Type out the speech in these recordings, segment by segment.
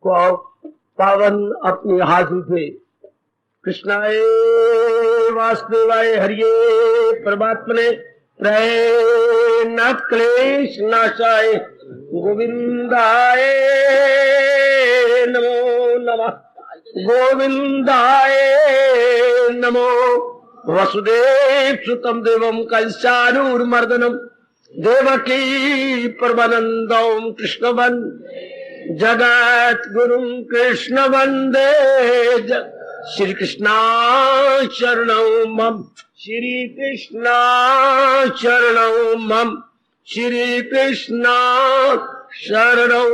को पावन अपने हाथ उठे। कृष्णाय वासुदेवाय हरिये परमात्मने प्रेम क्लेश नाशाय गोविंदाय नमो नमः। गोविंदाय नमो। वसुदेव सुतम देवम कंसानूरमर्दनम देवकी परमानंदम कृष्ण वंदे जगत गुरुम कृष्ण वंदे श्री कृष्णा शरणौ मम। श्री कृष्णा शरणौ मम। श्री कृष्णा शरणौ।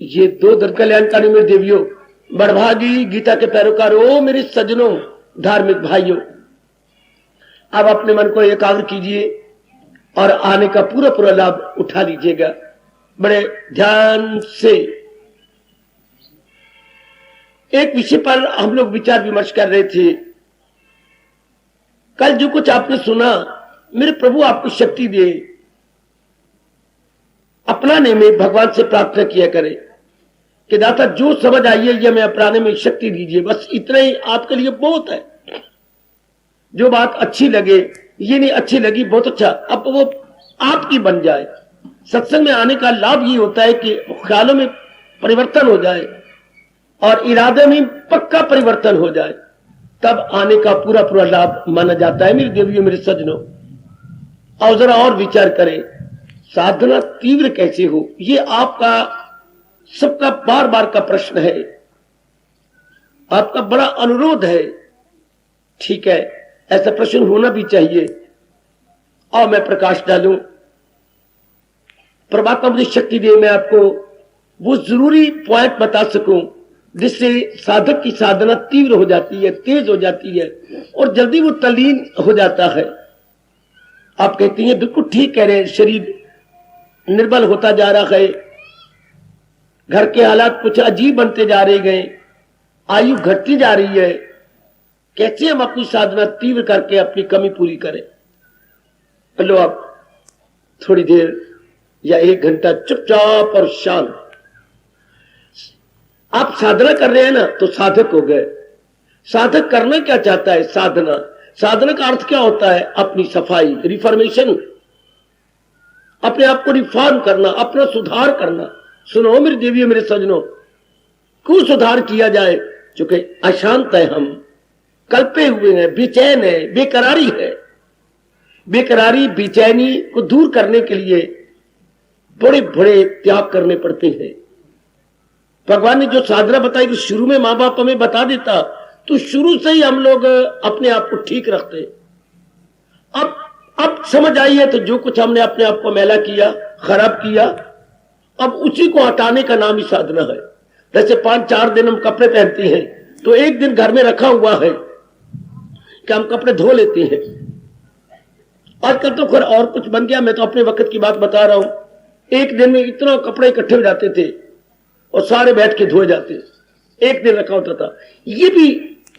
ये दो दर कल्याणकारी मेरे देवियों, बड़भागी गीता के पैरोकारों, मेरे सज्जनों, धार्मिक भाइयों, अब अपने मन को एकाग्र कीजिए और आने का पूरा पूरा लाभ उठा लीजिएगा बड़े ध्यान से। एक विषय पर हम लोग विचार विमर्श कर रहे थे। कल जो कुछ आपने सुना, मेरे प्रभु आपको शक्ति दे, अपनाने में भगवान से प्रार्थना किया करे कि दाता जो समझ आई है ये मैं अपनाने में शक्ति दीजिए। बस इतना ही आपके लिए बहुत है। जो बात अच्छी लगे, ये नहीं अच्छी लगी, बहुत अच्छा, अब वो आपकी बन जाए। सत्संग में आने का लाभ ये होता है कि ख्यालों में परिवर्तन हो जाए और इरादे में पक्का परिवर्तन हो जाए, तब आने का पूरा पूरा लाभ माना जाता है। मेरी देवियों, मेरे सज्जनों, और जरा और विचार करें, साधना तीव्र कैसे हो, ये आपका सबका बार बार का प्रश्न है, आपका बड़ा अनुरोध है। ठीक है, ऐसा प्रश्न होना भी चाहिए। और मैं प्रकाश डालूं, परमात्मा मुझे शक्ति दे, मैं आपको वो जरूरी पॉइंट बता सकूं जिससे साधक की साधना तीव्र हो जाती है, तेज हो जाती है और जल्दी वो तल्लीन हो जाता है। आप कहती हैं बिल्कुल ठीक कह रहे हैं, शरीर निर्बल होता जा रहा है, घर के हालात कुछ अजीब बनते जा रहे गए, आयु घटती जा रही है, कैसे हम अपनी साधना तीव्र करके अपनी कमी पूरी करें। लो आप थोड़ी देर या 1 घंटा चुपचाप और शांत, आप साधना कर रहे हैं ना, तो साधक हो गए। साधक करना क्या चाहता है? साधना। साधना का अर्थ क्या होता है? अपनी सफाई, रिफॉर्मेशन, अपने आप को रिफॉर्म करना, अपना सुधार करना। सुनो मेरी देवियों, मेरे सज्जनों, क्यों सुधार किया जाए? क्योंकि अशांत है, हम कल्पे हुए हैं, बेचैन है, बेकरारी है। बेकरारी बेचैनी को दूर करने के लिए बड़े बड़े त्याग करने पड़ते हैं। भगवान ने जो साधना बताई कि शुरू में माँ बाप हमें बता देता तो शुरू से ही हम लोग अपने आप को ठीक रखते। अब समझ आई है तो जो कुछ हमने अपने आप को मैला किया, खराब किया, अब उसी को हटाने का नाम ही साधना है। जैसे 5-4 दिन हम कपड़े पहनते हैं तो एक दिन घर में रखा हुआ है कि हम कपड़े धो लेते हैं। आजकल तो खैर और कुछ बन गया, मैं तो अपने वक्त की बात बता रहा हूं। एक दिन में इतना कपड़े इकट्ठे हो जाते थे और सारे बैठ के धोए जाते, एक दिन रखा होता था। ये भी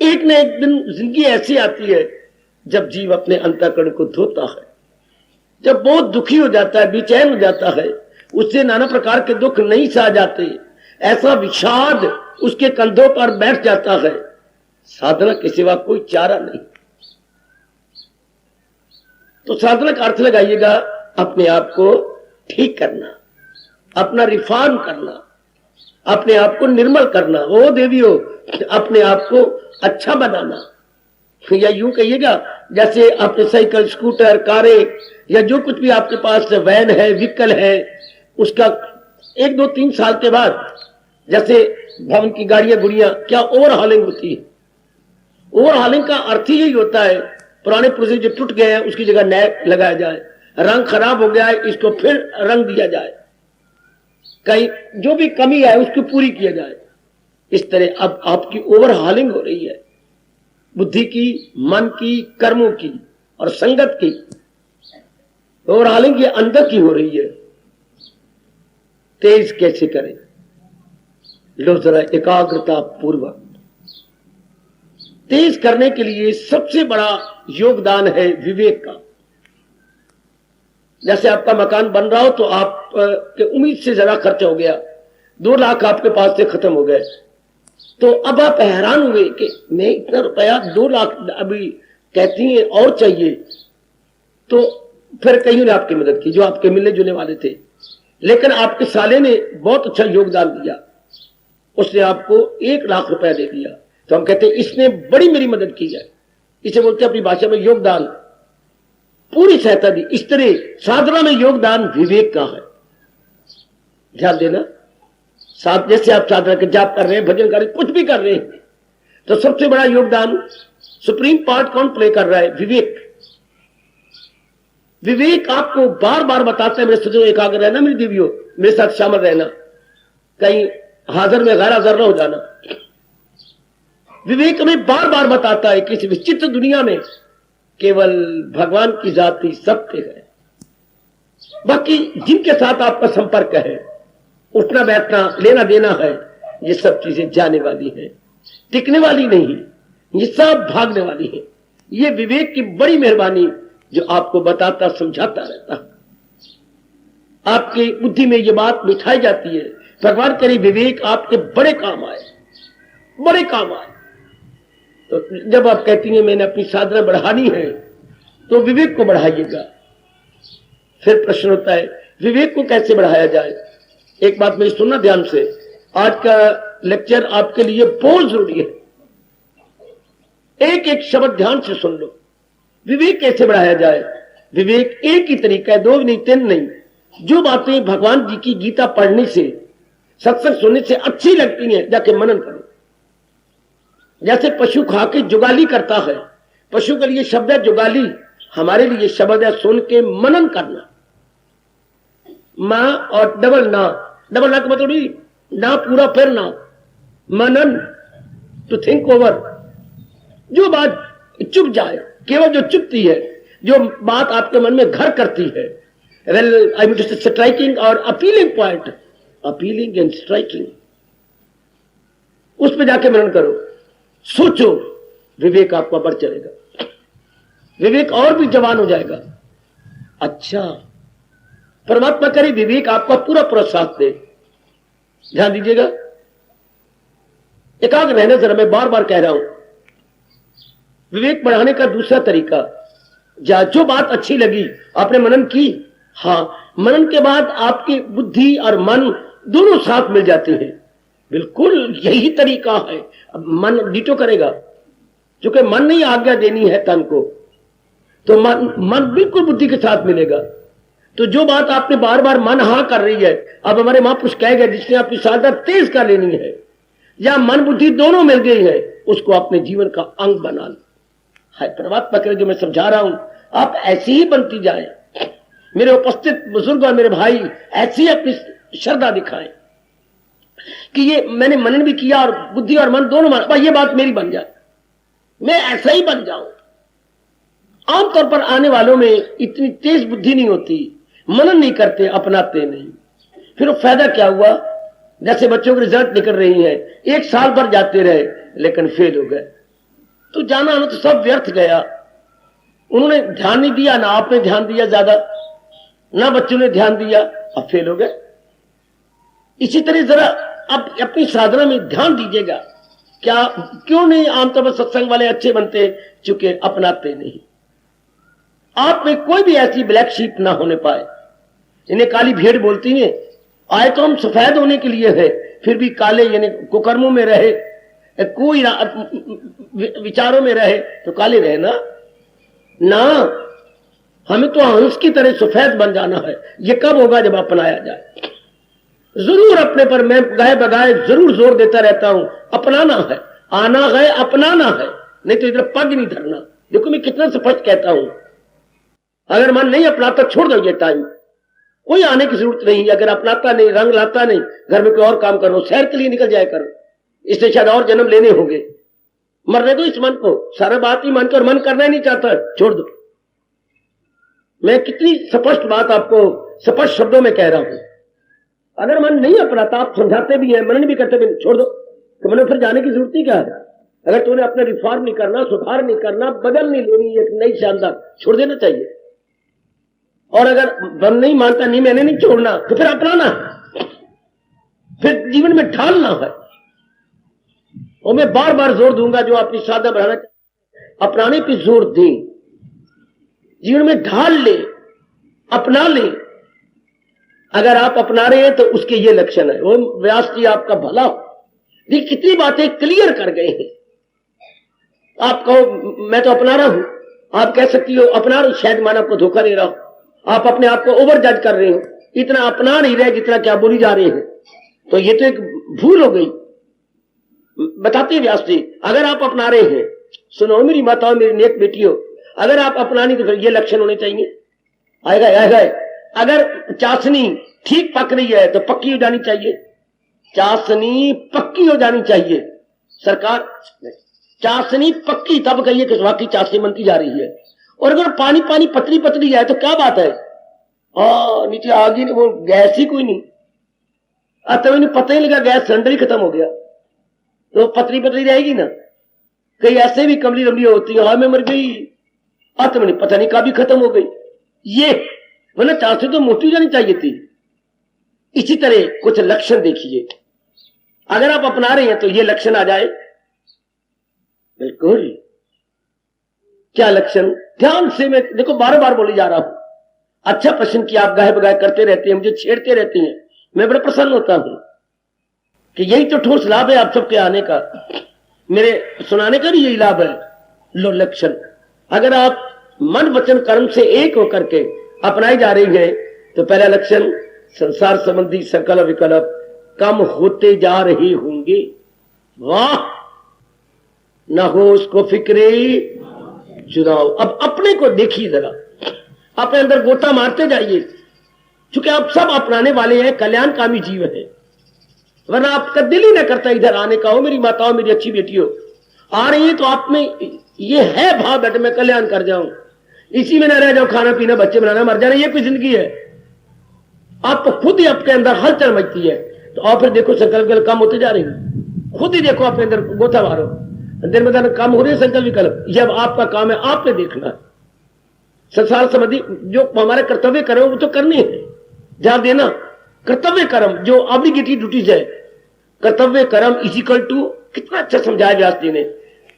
एक न एक दिन जिंदगी ऐसी आती है जब जीव अपने अंतःकरण को धोता है, जब बहुत दुखी हो जाता है, बेचैन हो जाता है, उससे नाना प्रकार के दुख नहीं सह जाते, ऐसा विषाद उसके कंधों पर बैठ जाता है। साधना के सिवा कोई चारा नहीं। तो साधना का अर्थ लगाइएगा अपने आप को ठीक करना, अपना रिफॉर्म करना, अपने आप को निर्मल करना। ओ देवियों, अपने आप को अच्छा बनाना। या यूं कहिएगा जैसे अपने साइकिल, स्कूटर, कारें या जो कुछ भी आपके पास वैन है, व्हीकल है, उसका 1, 2, 3 साल के बाद जैसे भवन की गाड़ियां गुड़ियां क्या ओवरहॉलिंग होती है। ओवरहॉलिंग का अर्थ ही यही होता है, पुराने पुर्जे जो टूट गए हैं उसकी जगह नए लगाया जाए, रंग खराब हो गया है इसको फिर रंग दिया जाए, कहीं जो भी कमी है उसको पूरी किया जाए। इस तरह अब आपकी ओवरहॉलिंग हो रही है, बुद्धि की, मन की, कर्मों की और संगत की। ओवरहॉलिंग ये अंदर की हो रही है। तेज कैसे करें? लो जरा एकाग्रता पूर्वक। तेज करने के लिए सबसे बड़ा योगदान है विवेक का। जैसे आपका मकान बन रहा हो तो आप के उम्मीद से ज्यादा खर्च हो गया, 2 लाख आपके पास से खत्म हो गए, तो अब आप हैरान हुए कि मैं इतना रुपया 2 लाख अभी कहती है और चाहिए, तो फिर कहीं ने आपकी मदद की जो आपके मिलने जुलने वाले थे, लेकिन आपके साले ने बहुत अच्छा योगदान दिया, उसने आपको 1 लाख रुपया दे दिया, तो हम कहते हैं इसने बड़ी मेरी मदद की है। इसे बोलते हैं अपनी भाषा में योगदान, पूरी सहायता दी। इस तरह साधना में योगदान विवेक का है। ध्यान देना, जैसे आप साधना के जाप कर रहे हैं, भजन कर रहे हैं, कुछ भी कर रहे हैं, तो सबसे बड़ा योगदान सुप्रीम पार्ट कौन प्ले कर रहा है? विवेक। विवेक आपको बार बार बताता है मेरे सजो एकाग्र रहना, मेरी देवियों मेरे साथ शामिल रहना, कहीं हाजिर में गैर हाजिर न हो जाना। विवेक हमें बार बार बताता है कि इस विचित्र दुनिया में केवल भगवान की जाति सत्य है, बाकी जिनके साथ आपका संपर्क है, उठना बैठना लेना देना है, ये सब चीजें जाने वाली हैं, टिकने वाली नहीं, ये सब भागने वाली हैं। ये विवेक की बड़ी मेहरबानी जो आपको बताता समझाता रहता है। आपकी बुद्धि में ये बात बिठाई जाती है, भगवान करे विवेक आपके बड़े काम आए, बड़े काम आए। तो जब आप कहती हैं मैंने अपनी साधना बढ़ानी है, तो विवेक को बढ़ाइएगा। फिर प्रश्न होता है विवेक को कैसे बढ़ाया जाए। एक बात मेरी सुनना ध्यान से, आज का लेक्चर आपके लिए बहुत जरूरी है, एक एक शब्द ध्यान से सुन लो। विवेक कैसे बढ़ाया जाए? विवेक एक ही तरीका है, 2 नहीं 3 नहीं। जो बातें भगवान जी की गीता पढ़ने से, सत्संग सुनने से अच्छी लगती हैं, जाके मनन करो। जैसे पशु खा के जुगाली करता है, पशु के लिए शब्द है जुगाली, हमारे लिए शब्द है सुन के मनन करना। मां और डबल ना, डबल ना का मतलब नहीं ना पूरा फिर ना, मनन, टू थिंक ओवर। जो बात चुप जाए, केवल जो चुपती है, जो बात आपके मन में घर करती है, वेल आई मीन स्ट्राइकिंग और appealing point, appealing and striking, उस पर जाके मनन करो, सोचो, विवेक आपका बढ़ चलेगा, विवेक और भी जवान हो जाएगा। अच्छा, परमात्मा करे विवेक आपका पूरा पूरा साथ दे। ध्यान दीजिएगा, एकाग्र रहने जरा, मैं बार बार कह रहा हूं, विवेक बढ़ाने का दूसरा तरीका, जो बात अच्छी लगी आपने मनन की, हाँ, मनन के बाद आपकी बुद्धि और मन दोनों साथ मिल जाते हैं, बिल्कुल यही तरीका है। अब मन डिटो करेगा, क्योंकि मन नहीं आज्ञा देनी है तन को, तो मन बिल्कुल बुद्धि के साथ मिलेगा। तो जो बात आपने बार बार मन हाँ कर रही है, अब हमारे महापुरुष कह गए जिसने आपकी साधना तेज कर लेनी है, या मन बुद्धि दोनों मिल गई है, उसको अपने जीवन का अंग बना लो। हाय परमात्मा करे जो मैं समझा रहा हूं आप ऐसी ही बनती जाए। मेरे उपस्थित बुजुर्ग और मेरे भाई ऐसी ही अपनी श्रद्धा दिखाएं कि ये मैंने मनन भी किया और बुद्धि और मन दोनों मान, ये बात मेरी बन जाए, मैं ऐसा ही बन जाऊं। आमतौर पर आने वालों में इतनी तेज बुद्धि नहीं होती, मनन नहीं करते, अपनाते नहीं, फिर वो फायदा क्या हुआ? जैसे बच्चों के रिजल्ट निकल रही है, 1 साल भर जाते रहे लेकिन फेल हो गए, तो जाना आना तो सब व्यर्थ गया। उन्होंने ध्यान नहीं दिया, ना आपने ध्यान दिया ज्यादा, ना बच्चों ने ध्यान दिया, अब फेल हो गए। इसी तरह जरा अब अपनी साधना में ध्यान दीजिएगा। क्या क्यों नहीं आमतौर पर सत्संग वाले अच्छे बनते? चूंकि अपनाते नहीं। आप में कोई भी ऐसी ब्लैक शीप ना होने पाए। इन्हें काली भेड़ बोलती हैं, आए तो हम सफेद होने के लिए है, फिर भी काले यानी कुकर्मों में रहे, कोई विचारों में रहे तो काले रहे ना, हमें तो हंस की तरह सफेद बन जाना है। ये कब होगा? जब अपनाया जाए। जरूर अपने पर मैं गाए बगाए जरूर जोर देता रहता हूं, अपनाना है, आना है, अपनाना है, नहीं तो इधर पग नहीं धरना। देखो मैं कितना स्पष्ट कहता हूं, अगर मन नहीं अपनाता छोड़ दो, ये टाइम कोई आने की जरूरत नहीं। अगर अपनाता नहीं, रंग लाता नहीं, घर में कोई और काम करो, शहर के लिए निकल जाया करो, इससे शायद और जन्म लेने होंगे। मरने दो इस मन को, सारा बात ही मन कर, मन करना ही नहीं चाहता, छोड़ दो। मैं कितनी स्पष्ट बात आपको स्पष्ट शब्दों में कह रहा हूं। अगर मन नहीं अपनाता, आप समझाते भी हैं, मनन भी करते भी, छोड़ दो, तो मन फिर जाने की जरूरत ही क्या है? अगर तूने अपना रिफॉर्म नहीं करना, सुधार नहीं करना, बदल नहीं लेनी एक नई शानदार, छोड़ देना चाहिए। और अगर मन नहीं मानता, नहीं मैंने नहीं छोड़ना, तो फिर अपनाना, फिर जीवन में ढालना है। और मैं बार बार जोर दूंगा, जो अपनी साधना बढ़ाना अपनाने पे जोर दें, जीवन में ढाल ले, अपना ले। अगर आप अपना रहे हैं तो उसके ये लक्षण है। ओम व्यास जी आपका भला हो। ये कितनी बातें क्लियर कर गए हैं। आप कहो मैं तो अपना रहा हूं, आप कह सकती हो अपना रही, शायद मानव को धोखा दे रहा हो, आप अपने आप को ओवर जज कर रहे हो, इतना अपना नहीं रहे जितना क्या बोली जा रहे हैं। तो ये तो एक भूल हो गई। बताते हैं व्यास जी, अगर आप अपना रहे हैं, सुनो मेरी माताओं, मेरी नेक बेटियों, अगर आप अपनानी तो फिर ये लक्षण होने चाहिए। आएगा आएगा। अगर चाशनी ठीक पक रही है तो पक्की हो जानी चाहिए, चाशनी पक्की हो जानी चाहिए। सरकार चाशनी पक्की तब कहिए कि वाकई चाशनी बनती जा रही है। और अगर पानी पानी पतली पतली है तो क्या बात है, नीचे आ गई, वो गैस ही कोई नहीं, अब मैंने पता ही लगा गैस सिलेंडर ही खत्म हो गया, तो पतली पतली रहेगी ना। कई ऐसे भी कमली लंबी होती है, मैं मर गई, अब मैंने पता नहीं कभी खत्म हो गई। ये वरना चाशनी तो मोटी जानी चाहिए थी। इसी तरह कुछ लक्षण देखिए, अगर आप अपना रहे हैं तो ये लक्षण आ जाए। बिल्कुल, क्या लक्षण? ध्यान से, मैं देखो बार बार बोली जा रहा हूं। अच्छा प्रश्न किया, आप गाहे बगाहे करते रहते हैं, मुझे छेड़ते रहते हैं, मैं बड़ा प्रसन्न होता हूं कि यही तो ठोस लाभ है आप सबके आने का, मेरे सुनाने का भी यही लाभ है। लो लक्षण, अगर आप मन वचन कर्म से एक होकर के अपनाई जा रही है तो पहला लक्षण, संसार संबंधी सकल विकल्प कम होते जा रहे होंगे। वाह, न हो उसको फिक्रे चुनाव। अब अपने को देखिए जरा, अपने अंदर गोता मारते जाइए, क्योंकि आप सब अपनाने वाले हैं, कल्याणकामी जीव है, वरना आपका दिल ही ना करता इधर आने का। हो मेरी माताओं, मेरी अच्छी बेटियों, आ रही है तो आप में ये है भाव बेटे मैं कल्याण कर जाऊं, इसी में ना रह जाओ, खाना पीना बच्चे बनाना मर जाना, ये कोई जिंदगी है? आप तो खुद ही आपके अंदर हलचल मचती है। तो आप फिर देखो संकल्प विकल्प कम होते जा रहे हैं, खुद ही देखो अपने अंदर गोता मारो, दिन में दिन कम हो रहे हैं संकल्प विकल्प। ये अब आपका काम है, आपने देखना। संसार संबंधी जो हमारे कर्तव्य कर्म वो तो करने हैं, ध्यान देना। कर्तव्य कर्म जो ऑब्लिगेटरी ड्यूटीज है, कर्तव्य कर्म इजिकल टू, कितना अच्छा समझाया व्यास जी ने।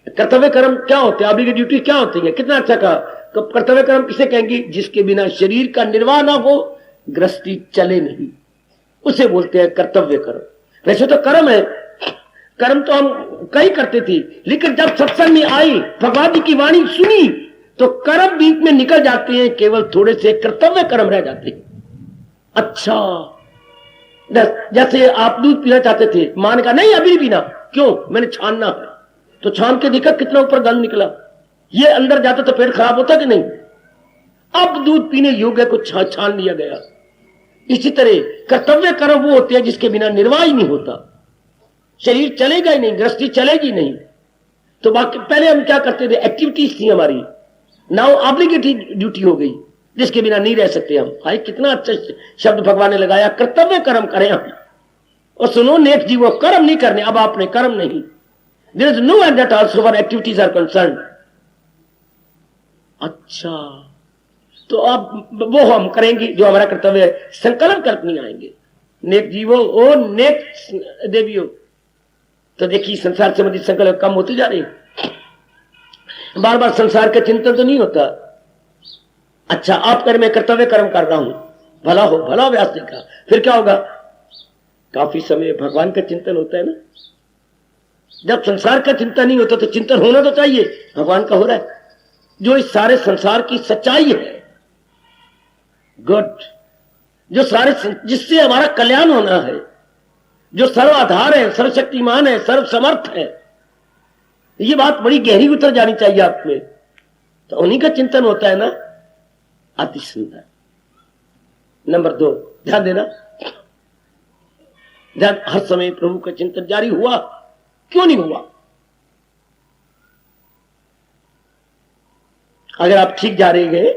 कर्तव्य कर्म क्या होते हैं, ऑब्लिगेटरी ड्यूटी क्या होती है, कितना अच्छा कहा। कर्तव्य कर्म किसे कहेंगे? जिसके बिना शरीर का निर्वाह ना हो, गृहस्थी चले नहीं, उसे बोलते हैं कर्तव्य कर्म। वैसे तो कर्म है, कर्म तो हम कई करते थे, लेकिन जब सत्संग में आई, भगवान जी की वाणी सुनी, तो कर्म बीच में निकल जाते हैं, केवल थोड़े से कर्तव्य कर्म रह जाते हैं। अच्छा, जैसे आप दूध पीना चाहते थे, मां ने कहा नहीं अभी नहीं पीना, क्यों? मैंने छानना है, तो छान के देखा कितना ऊपर गंध निकला, ये अंदर जाता तो पेट खराब होता कि नहीं? अब दूध पीने योग्य को छान लिया गया। इसी तरह कर्तव्य कर्म वो होते हैं जिसके बिना निर्वाह ही नहीं होता, शरीर चलेगा ही नहीं, गृहस्थी चलेगी नहीं। तो बाकी पहले हम क्या करते थे, एक्टिविटीज थी हमारी, नाउ ऑब्लिगेटरी ड्यूटी हो गई, जिसके बिना नहीं रह सकते हम। भाई कितना अच्छा शब्द भगवान ने लगाया, कर्तव्य कर्म करें हम। और सुनो नेक जीवो, कर्म नहीं करने, अब आपने कर्म नहीं, there is no end that also for activities are concern. अच्छा, तो अब वो हम करेंगे जो हमारा कर्तव्य है, संकल्प कल्प नहीं आएंगे। नेक जीवो ओ नेक देवियों, तो देखिए संसार संबंधी संकल्प कम होते जा रहे हैं, बार बार संसार का चिंतन तो नहीं होता। अच्छा, आप कर मैं कर्तव्य कर्म कर रहा हूं, भला हो भला हो व्यास जी का, फिर क्या होगा? काफी समय भगवान का चिंतन होता है ना। जब संसार का चिंतन नहीं होता तो चिंतन होना तो चाहिए, भगवान का हो रहा है, जो इस सारे संसार की सच्चाई है। गुड, जो सारे जिससे हमारा कल्याण होना है, जो सर्वाधार है, सर्वशक्तिमान है, सर्व समर्थ है, ये बात बड़ी गहरी उतर जानी चाहिए आप में, तो उन्हीं का चिंतन होता है ना। अति सुंदर। नंबर 2, ध्यान देना, ध्यान, हर समय प्रभु का चिंतन जारी हुआ, क्यों नहीं हुआ? अगर आप ठीक जा रहे गए,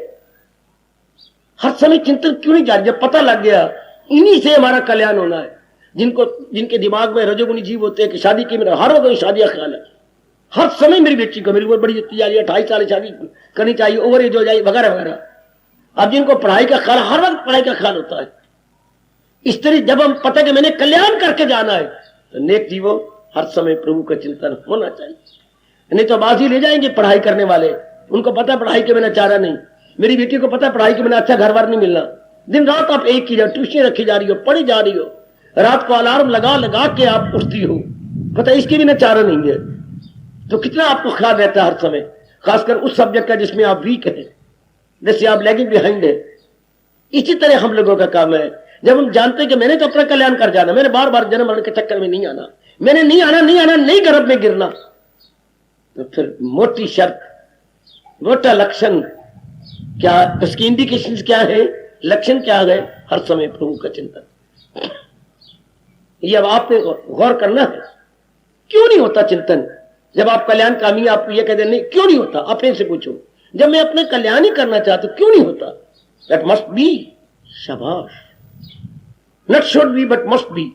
हर समय चिंतन क्यों नहीं जारी? जब पता लग गया इन्हीं से हमारा कल्याण होना है, जिनके दिमाग में रजोगुनी जीव होते हैं कि शादी की, मेरा हर वक्त शादी का ख्याल है, हर समय मेरी बेटी को, मेरी उम्र बड़ी जा रही है, 28 साल शादी करनी चाहिए, ओवर एज हो जाए वगैरह वगैरह, अब जिनको पढ़ाई का ख्याल, हर वक्त पढ़ाई का ख्याल होता है, इस तरह जब हम पता कि मैंने कल्याण करके जाना है, तो नेक जीवो हर समय प्रभु का चिंतन होना चाहिए। नहीं तो बाजी ले जाएंगे पढ़ाई करने वाले, उनको पता पढ़ाई के बिना चारा नहीं। मेरी बेटी को पता पढ़ाई के बिना अच्छा घर बार नहीं मिलना। दिन रात आप एक की जाओ, ट्यूशन रखी जा रही हो, पढ़ी जा रही हो, रात को अलार्म लगा लगा के आप उठती हो, पता इसके बिना चारा नहीं है। तो कितना आपको ख्याल रहता है हर समय, खासकर उस सब्जेक्ट का जिसमें आप वीक है, जैसे आप लैगिंग बिहाइंड है। इसी तरह हम लोगों का काम है, जब हम जानते हैं कि मैंने तो अपना कल्याण कर जाना, मैंने बार बार जन्म मरण के चक्कर में नहीं आना, मैंने नहीं आना नहीं गर्भ में गिरना, तो फिर मोटी शर्त, मोटा लक्षण क्या, उसकी इंडिकेशन क्या है, लक्षण क्या है, हर समय प्रभु का चिंतन। ये अब आपने गौर करना है। क्यों नहीं होता चिंतन? जब आप कल्याण कामी, आप ये कहते नहीं, क्यों नहीं होता? अपने से पूछो, जब मैं अपने कल्याण ही करना चाहता हूं, क्यों नहीं होता? दैट मस्ट बी, शाबाश, not should be but must be,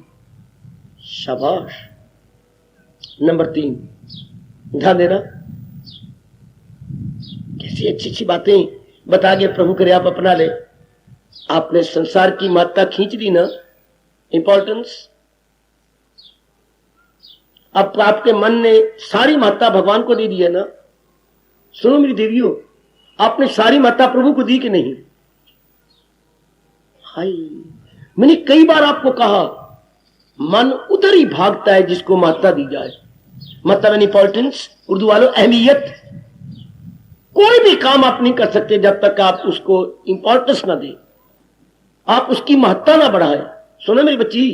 शाबाश। नंबर 3, ध्यान देना, कैसी अच्छी अच्छी बातें बता के प्रभु करे आप अपना ले। आपने संसार की महत्ता खींच ली ना, इंपॉर्टेंस, अब आपके मन ने सारी महत्ता भगवान को दे दी है ना। सुनो मेरी देवियों, आपने सारी महत्ता प्रभु को दी कि नहीं? हाय, मैंने कई बार आपको कहा, मन उधर ही भागता है जिसको महत्ता दी जाए। मतलब इंपॉर्टेंस, उर्दू वालों अहमियत। कोई भी काम आप नहीं कर सकते जब तक आप उसको इंपॉर्टेंस ना दें, आप उसकी महत्ता ना बढ़ाएं। सुनो मेरी बच्ची,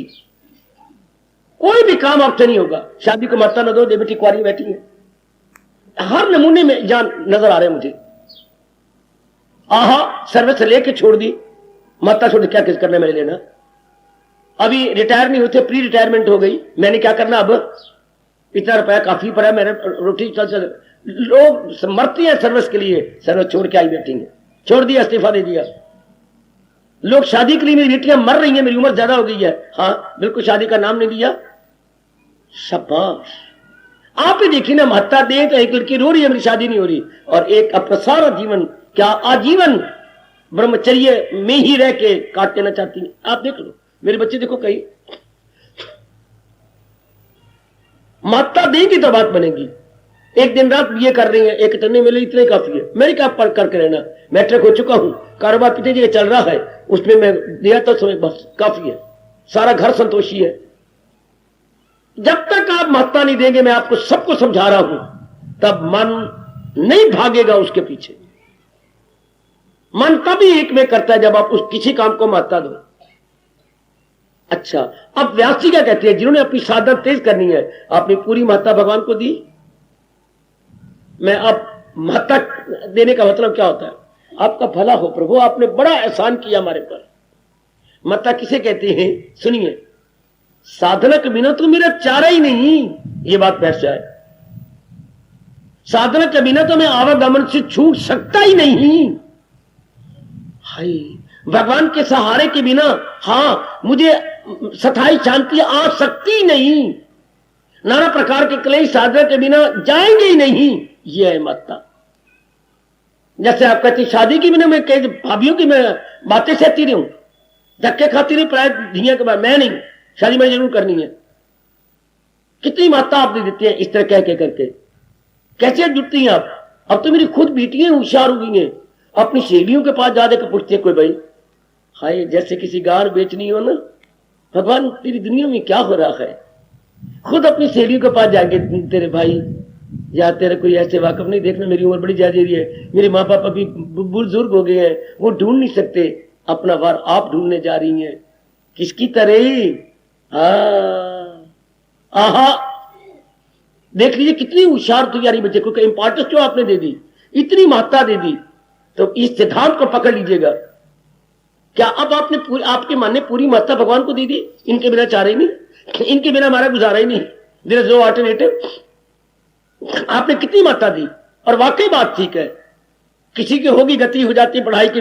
कोई भी काम आपसे नहीं होगा, शादी को महत्ता ना दो, दे बेटी कुंवारी बैठी है, हर नमूने में जान नजर आ रहे हैं मुझे। आहा, सर्विस लेके छोड़ दी, महत्ता छोड़, क्या किस करने मेरे लेना, अभी रिटायर नहीं होते, प्री रिटायरमेंट हो गई, मैंने क्या करना, अब इतना रुपया काफी पड़ा, मेरे रोटी चल। लोग मरते हैं सर्विस के लिए, सर्विस छोड़ के आई बैठी है, छोड़ दिया, इस्तीफा दे दिया। लोग शादी के लिए, मेरी बेटियां मर रही हैं, मेरी उम्र ज्यादा हो गई है, हाँ बिल्कुल शादी का नाम नहीं दिया, शाबाश। आप ही देखिए ना, महत्ता दे तो एक लड़की रो रही है मेरी शादी नहीं हो रही, और एक अपना सारा जीवन, क्या आजीवन ब्रह्मचर्य में ही रह के काट देना चाहती है। आप देख लो, मेरे बच्चे देखो, कहीं महत्ता देंगी तो बात बनेगी। एक दिन रात ये कर रही है, एक इतने मिले, इतने काफी है, मेरी क्या पर करके रहना, मैट्रिक हो चुका हूं, कारोबार कितनी जगह चल रहा है, उसमें मैं दिया तो समय बस काफी है, सारा घर संतोषी है। जब तक आप महत्ता नहीं देंगे, मैं आपको सबको समझा रहा हूं, तब मन नहीं भागेगा उसके पीछे। मन तभी एक में करता है जब आप उस किसी काम को महत्ता दो। अच्छा, अब व्यास जी क्या कहते हैं, जिन्होंने अपनी साधना तेज करनी है, आपने पूरी महत्ता भगवान को दी। मैं अब महत्ता देने का मतलब क्या होता है, आपका भला हो प्रभु, आपने बड़ा एहसान किया हमारे पर। महत्ता किसे कहते हैं? सुनिए, साधना के बिना तो मेरा चारा ही नहीं, ये बात बैठ जाए। साधना के बिना तो मैं आवागमन से छूट सकता ही नहीं। हाय, भगवान के सहारे के बिना, हाँ, मुझे स्थायी शांति आ सकती नहीं। नाना प्रकार के क्लेश साधना के बिना जाएंगे ही नहीं। ये है महत्ता। जैसे आप कहते शादी की बिना मैं कई भाभीयों की मैं बातें सहती रही हूं, धक्के खाती रही प्राय धिया के बाद, मैं नहीं, शादी मैंने जरूर करनी है। कितनी महत्ता आप दे देते हैं इस तरह कह के करके। कैसे जुटती हैं आप? अब तो मेरी खुद बेटियां होशियार हो गई हैं, अपनी सहेलियों के पास जा देकर पूछती है कोई भाई, हाय जैसे किसी गार बेचनी हो ना, भगवान तेरी दुनिया में क्या हो रहा है। खुद अपनी सहेलियों के पास जाके, तेरे भाई या तेरे कोई ऐसे वाकफ नहीं, देखना मेरी उम्र बड़ी ज्यादा है, मेरे माँ बाप अभी बुजुर्ग हो गए हैं, वो ढूंढ नहीं सकते, अपना वार आप ढूंढने जा रही हैं। किसकी तरह? आहा, देख लीजिए कितनी होशियार तैयारी बच्चे को, इंपॉर्टेंस जो आपने दे दी, इतनी महत्ता दे दी। तो इस सिद्धांत को पकड़ लीजिएगा। क्या अब आपने आपके मन ने पूरी महत्ता भगवान को दे दी? इनके बिना चारा ही नहीं, इनके बिना हमारा गुजारा ही नहीं, देयर इज नो अल्टरनेटिव। आपने कितनी महत्ता दी, और वाकई बात ठीक है। किसी की होगी गति हो जाती है पढ़ाई के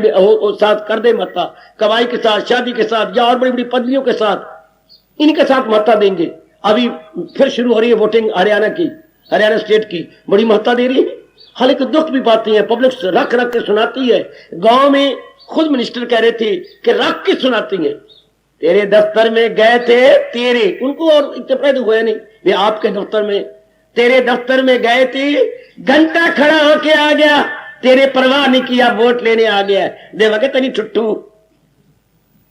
साथ, कर दे महत्ता, कमाई के साथ, शादी के साथ, या और बड़ी बड़ी पदवियों के साथ, इनके साथ महत्ता देंगे। अभी फिर शुरू हो रही है वोटिंग हरियाणा की, हरियाणा स्टेट की, बड़ी महत्ता दे रही है। हालांकि दुख भी पाती है, पब्लिक रख रख के सुनाती है, गांव में खुद मिनिस्टर कह रहे थे कि रख के सुनाती हैं, तेरे दफ्तर में गए थे, तेरे उनको और इतना दुख होया नहीं, वे आपके दफ्तर में, तेरे दफ्तर में गए थे, घंटा खड़ा होके आ गया, तेरे परवाह नहीं किया, वोट लेने आ गया, देवागे तनी छुट्टू।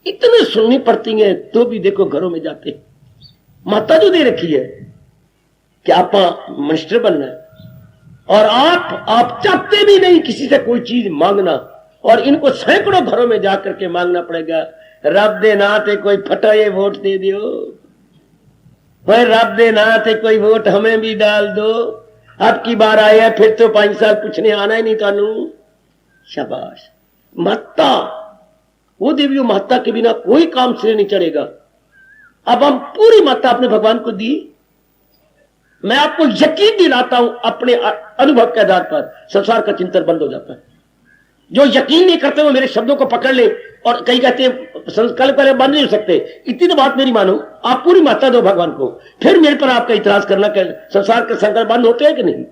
इतने सुननी पड़ती है तो भी देखो घरों में जाते। माता जो दे रखी है कि आप मिनिस्टर बनना है, और आप चाहते भी नहीं किसी से कोई चीज मांगना, और इनको सैकड़ों घरों में जाकर के मांगना पड़ेगा। रब दे नाते कोई फटा ये वोट दे दियो, भाई रब दे नाते कोई वोट हमें भी डाल दो, अब की बार आया फिर तो 5 साल पूछने आना ही नहीं तानू। शाबाश माता, वो देवियों माता के बिना कोई काम सिरे नहीं चढ़ेगा। अब हम पूरी माता अपने भगवान को दी। मैं आपको यकीन दिलाता हूं अपने अनुभव के आधार पर, संसार का चिंतन बंद हो जाता है। जो यकीन नहीं करते वो मेरे शब्दों को पकड़ ले, और कई कहते हैं संकल्प पहले बंद नहीं हो सकते। इतनी तो बात मेरी मानो, आप पूरी माता दो भगवान को, फिर मेरे पर आपका इतराज करना कि संसार के संकल्प बंद होते हैं कि नहीं।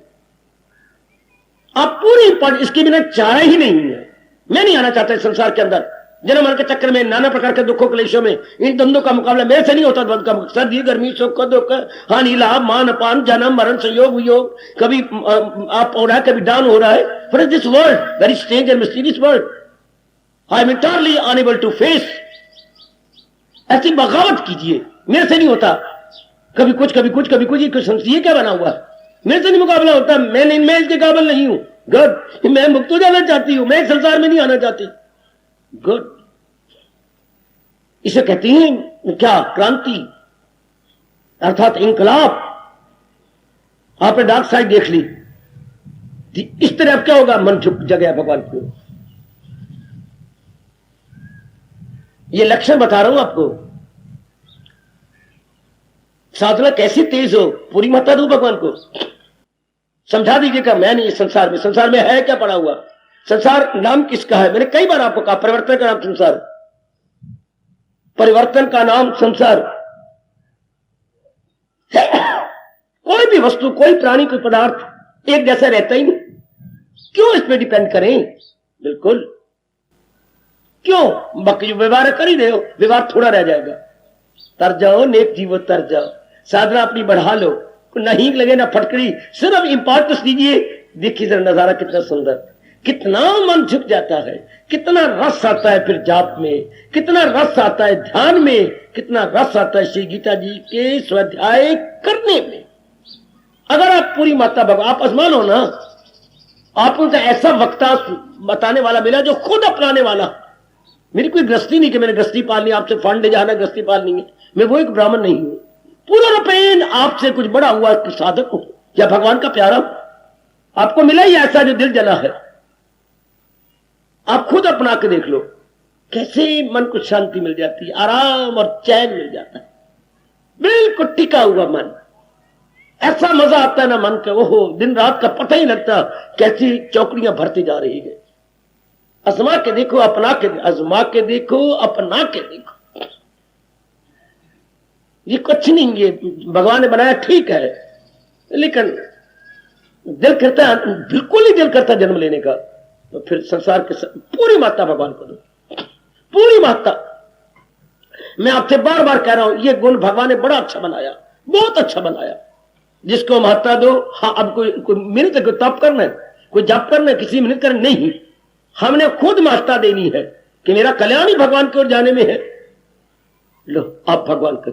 आप पूरी पढ़, इसके बिना चारा ही नहीं है। मैं नहीं आना चाहता संसार के अंदर जन्म मरण के चक्कर में, नाना प्रकार के दुखों क्लेशों में। इन द्वंद्वों का मुकाबला मेरे से नहीं होता। द्वंद्व का सर्दी गर्मी सुख दुख हानि लाभ मान अपान जन्म मरण संयोग वियोग, कभी आप हो रहा है कभी डाउन हो रहा है। For this world very strange and mysterious world, I am entirely unable to face. ऐसी बगावत कीजिए, मेरे से नहीं होता। कभी कुछ कभी कुछ कभी कुछ, ये क्या बना हुआ है, मेरे से नहीं मुकाबला होता। मैं इसके काबिल नहीं हूं। गुड, मैं मुक्त हो जाना चाहती हूं, मैं संसार में नहीं आना चाहती। गुड, इसे कहती हैं क्या, क्रांति अर्थात इंकलाब। आपने डार्क साइड देख ली, इस तरह अब क्या होगा, मन झुक जगह भगवान को। ये लक्षण बता रहा हूं आपको। साधना कैसी तेज हो, पूरी मात्रा दो भगवान को, समझा दीजिएगा। मैं नहीं, संसार में है क्या पड़ा हुआ। संसार नाम किसका है, मैंने कई बार आपको कहा, परिवर्तन का नाम संसार, परिवर्तन का नाम संसार। कोई भी वस्तु, कोई प्राणी, कोई पदार्थ एक जैसा रहता ही नहीं। क्यों इस पे डिपेंड करें, बिल्कुल क्यों। बाकी व्यवहार कर ही रहे हो, व्यवहार थोड़ा रह जाएगा। तर जाओ नेक जीवो, तर जाओ, साधना अपनी बढ़ा लो, नहीं लगे ना फटकड़ी, सिर्फ इंपॉर्टेंस दीजिए। देखिए जरा नजारा कितना सुंदर, कितना मन झुक जाता है, कितना रस आता है फिर जाप में, कितना रस आता है ध्यान में, कितना रस आता है श्री गीता जी के स्वाध्याय करने में। अगर आप पूरी माता भगवान, आप आजमान हो ना, आप उनका ऐसा वक्ता बताने वाला मिला जो खुद अपनाने वाला। मेरी कोई गृहस्थी नहीं कि मैंने गृहस्थी पालनी, आपसे फंड ले जाना गृहस्थी पालनी है। मैं वो एक ब्राह्मण नहीं हूं, पूरा रूपेण आपसे कुछ बड़ा हुआ साधक हूं या भगवान का प्यारा। आपको मिला ही ऐसा जो दिल जला है। आप खुद अपना के देख लो, कैसे मन को शांति मिल जाती है, आराम और चैन मिल जाता है, बिल्कुल टिका हुआ मन। ऐसा मजा आता है ना मन का, ओहो, दिन रात का पता ही लगता, कैसी चौकड़ियां भरती जा रही है। आजमा के देखो, अपना के, आजमा के देखो, अपना के देखो। ये कुछ नहीं, ये भगवान ने बनाया ठीक है, लेकिन दिल करता है, बिल्कुल ही दिल करता जन्म लेने का, तो फिर संसार के पूरी मात्रा भगवान को दो, पूरी मात्रा। मैं आपसे बार बार कह रहा हूं, ये गुण भगवान ने बड़ा अच्छा बनाया, बहुत अच्छा बनाया। जिसको महत्ता दो। हाँ, अब कोई मिनट को तप करना है, कोई जप करना है, किसी मिनट करना नहीं, हमने खुद महत्ता देनी है कि मेरा कल्याण ही भगवान की ओर जाने में है। लो, आप भगवान का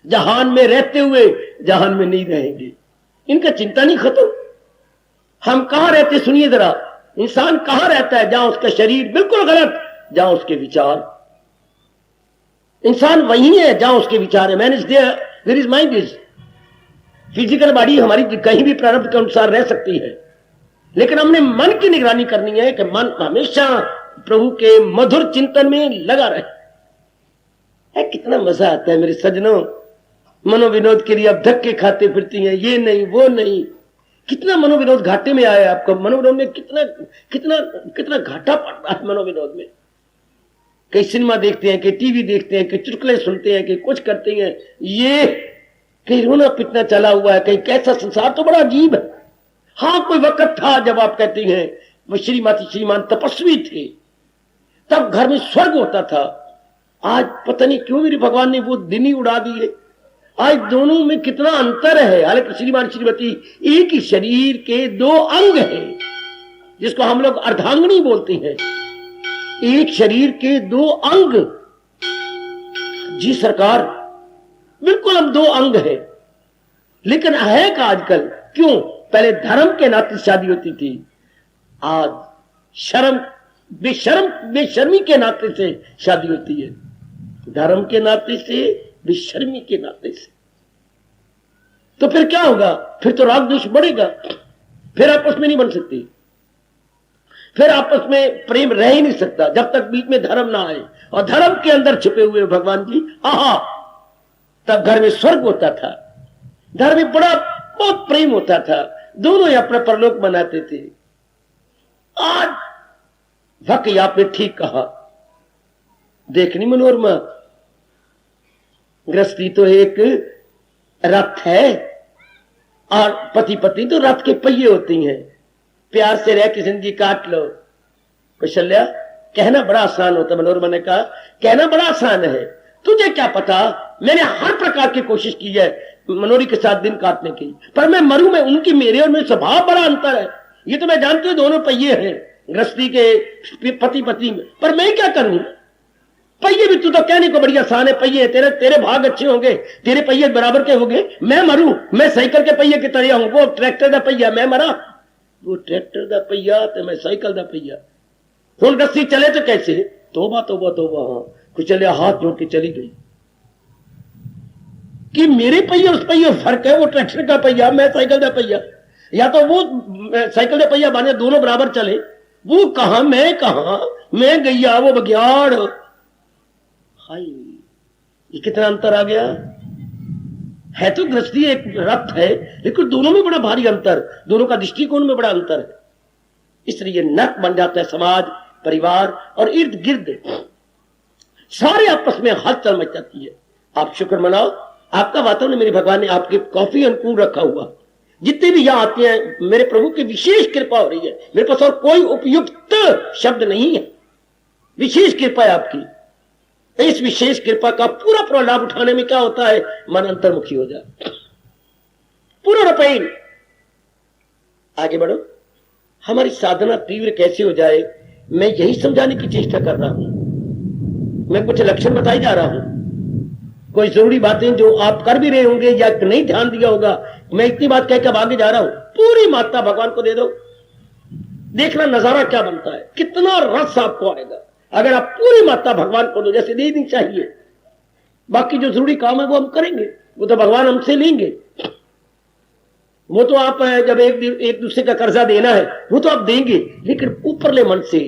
जहान में रहते हुए जहान में नहीं रहेंगे, इनका चिंता नहीं खत्म। हम कहां रहते, सुनिए जरा, इंसान कहां रहता है, जहां उसका शरीर बिल्कुल गलत, जहां उसके विचार। इंसान वही है जहां उसके विचार है। Man is there where is mind is. Physical body हमारी कहीं भी प्रारब्ध के अनुसार रह सकती है, लेकिन हमने मन की निगरानी करनी है कि मन हमेशा प्रभु के मधुर चिंतन में लगा रहे। कितना मजा आता है मेरे सज्जनों, मनोविनोद के लिए अब धक्के खाते फिरती हैं, ये नहीं वो नहीं। कितना मनोविनोद घाटे में आया आपको, मनोविनोद में कितना कितना कितना घाटा पड़ रहा है मनोविनोद में। कई सिनेमा देखते हैं, कई टीवी देखते हैं, कई चुटकुले सुनते हैं, कई कुछ करते हैं, ये कहीं रोना पिटना चला हुआ है, कहीं कैसा संसार तो बड़ा अजीब है। हाँ, कोई वक्त था जब आप कहती हैं वो श्रीमान तपस्वी थे, तब घर में स्वर्ग होता था। आज पता नहीं क्यों मेरे भगवान ने वो दिन ही उड़ा दिए। आज दोनों में कितना अंतर है। हालांकि श्रीमान श्रीमती एक ही शरीर के दो अंग हैं, जिसको हम लोग अर्धांगिनी बोलते हैं। एक शरीर के दो अंग। जी सरकार, बिल्कुल हम दो अंग हैं, लेकिन है का आजकल क्यों? पहले धर्म के नाते शादी होती थी, आज शर्म बेशर्मी के नाते से शादी होती है। धर्म के नाते से, बेशर्मी के नाते से। तो फिर क्या होगा? फिर तो राग द्वेष बढ़ेगा, फिर आपस में नहीं बन सकती, फिर आपस में प्रेम रह ही नहीं सकता जब तक बीच में धर्म ना आए। और धर्म के अंदर छुपे हुए भगवान जी, आहा, तब घर में स्वर्ग होता था, घर में बड़ा बहुत प्रेम होता था, दोनों ही अपना परलोक मनाते थे। आज वाकई आपने ठीक कहा, देखनी मनोरमा, गृहस्थी तो एक रथ है और पति पत्नी तो रथ के पहिए होती हैं। प्यार से रह के जिंदगी काट लो। कौशल्या, कहना बड़ा आसान होता। मनोरमा ने कहा कहना बड़ा आसान है, तुझे क्या पता, मैंने हर प्रकार की कोशिश की है मनोरी के साथ दिन काटने की, पर मैं मरूं मैं, उनकी मेरे और मेरे स्वभाव बड़ा अंतर है। ये तो मैं जानती हूं दोनों पहिए हैं गृहस्थी के पति पत्नी में, पर मैं क्या करूं? पहिए भी तू तो कहने को बड़ी आसान है, पहिए तेरे भाग अच्छे होंगे, तेरे पहिए बराबर के होंगे। मैं मरूं, मैं साइकिल के पहिए की तरह हूं, वो ट्रैक्टर का पहिया, मैं मरा वो ट्रैक्टर का पहिया तो मैं साइकिल का पहिया। हुण गृहस्थी चले तो कैसे? तोबा तोबा तोबा। हाँ, कुछ चले हाथ जोड़ के चली गई कि मेरे पहिए उस पहिए फर्क है, वो ट्रैक्टर का पहिया, मैं साइकिल का पहिया। या तो वो साइकिल का पहिया बने, दोनों बराबर चले, वो कहां मैं गैया वो बघियाड़। हाय, ये कितना अंतर आ गया है। तो गृहस्थी एक रथ है, लेकिन दोनों में बड़ा भारी अंतर, दोनों का दृष्टिकोण में बड़ा अंतर है। इसलिए नरक बन जाता है समाज, परिवार और इर्द गिर्द सारे आपस में हलचल मच जाती है। आप शुक्र मनाओ, आपका वातावरण मेरे भगवान ने आपके काफी अनुकूल रखा हुआ। जितने भी यहां आते हैं, मेरे प्रभु की विशेष कृपा हो रही है। मेरे पास और कोई उपयुक्त शब्द नहीं है, विशेष कृपा है आपकी। इस विशेष कृपा का पूरा लाभ उठाने में क्या होता है, मन अंतर्मुखी हो जाए, पूरा रपेन। आगे बढ़ो, हमारी साधना तीव्र कैसे हो जाए, मैं यही समझाने की चेष्टा कर रहा हूं। मैं कुछ लक्षण बताई जा रहा हूं, कोई जरूरी बातें जो आप कर भी रहे होंगे या नहीं ध्यान दिया होगा, मैं इतनी बात कहकर अब आगे जा रहा हूं। पूरी मात्रा भगवान को दे दो, देखना नजारा क्या बनता है, कितना रस आपको आएगा अगर आप पूरी मात्रा भगवान को दो, जैसे देनी चाहिए। बाकी जो जरूरी काम है वो हम करेंगे, वो तो भगवान हमसे लेंगे। वो तो आप जब एक दूसरे का कर्जा देना है वो तो आप देंगे, लेकिन ऊपरले मन से,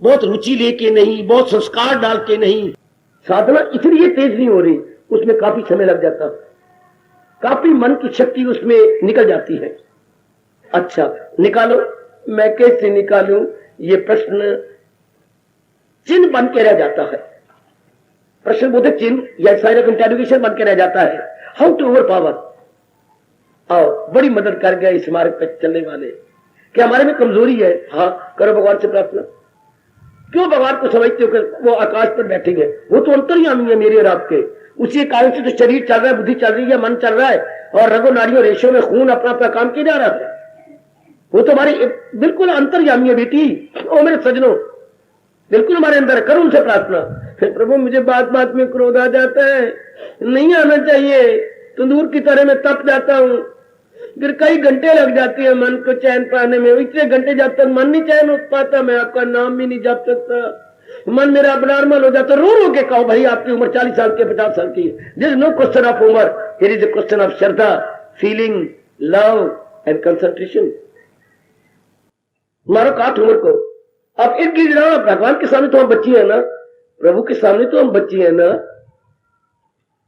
बहुत रुचि लेके नहीं, बहुत संस्कार डाल के नहीं। साधना इसलिए तेज नहीं हो रही, उसमें काफी समय लग जाता, काफी मन की शक्ति उसमें निकल जाती है। अच्छा निकालो, मैं कैसे निकालूं, ये प्रश्न चिन्ह बन के रह जाता है, प्रश्न बोधक चिन्ह या साइन ऑफ इंटरोगेशन बन के रह जाता है। How to overpower. आओ, बड़ी मदद कर गया इस मार्ग पर चलने वाले। क्या हमारे में कमजोरी है? हाँ, करो भगवान से प्रार्थना। क्यों भगवान को समझते हो कि वो आकाश पर बैठेंगे? वो तो अंतर्यामी है मेरे और आपके, उसी कारण से तो शरीर चल रहा है, बुद्धि चल रही है, मन चल रहा है, और रगो नाड़ियों रेशों में खून अपना अपना काम किया जा रहा है। वो तो हमारी बिल्कुल अंतर्यामी है बेटी। ओ मेरे सजनों, बिल्कुल हमारे अंदर। करो उनसे प्रार्थना, प्रभु मुझे बात बात में क्रोध आ जाता है, नहीं आना चाहिए, तंदूर की तरह मैं तप जाता हूँ, फिर कई घंटे लग जाते हैं मन को चैन पाने में। इतने घंटे जब तक मन नहीं चैन हो पाता, मैं आपका नाम भी नहीं जप सकता, मन मेरा अबनॉर्मल हो जाता। रो रो के कहो भाई, आपकी उम्र 40 साल की, 50 साल की। There is no question of उम्र, there is a question of श्रद्धा, फीलिंग, लव एंड कंसंट्रेशन। मारो काट उम्र को। अब इर्द गिर्द भगवान के सामने तो हम बच्ची है ना, प्रभु के सामने तो हम बच्ची है ना।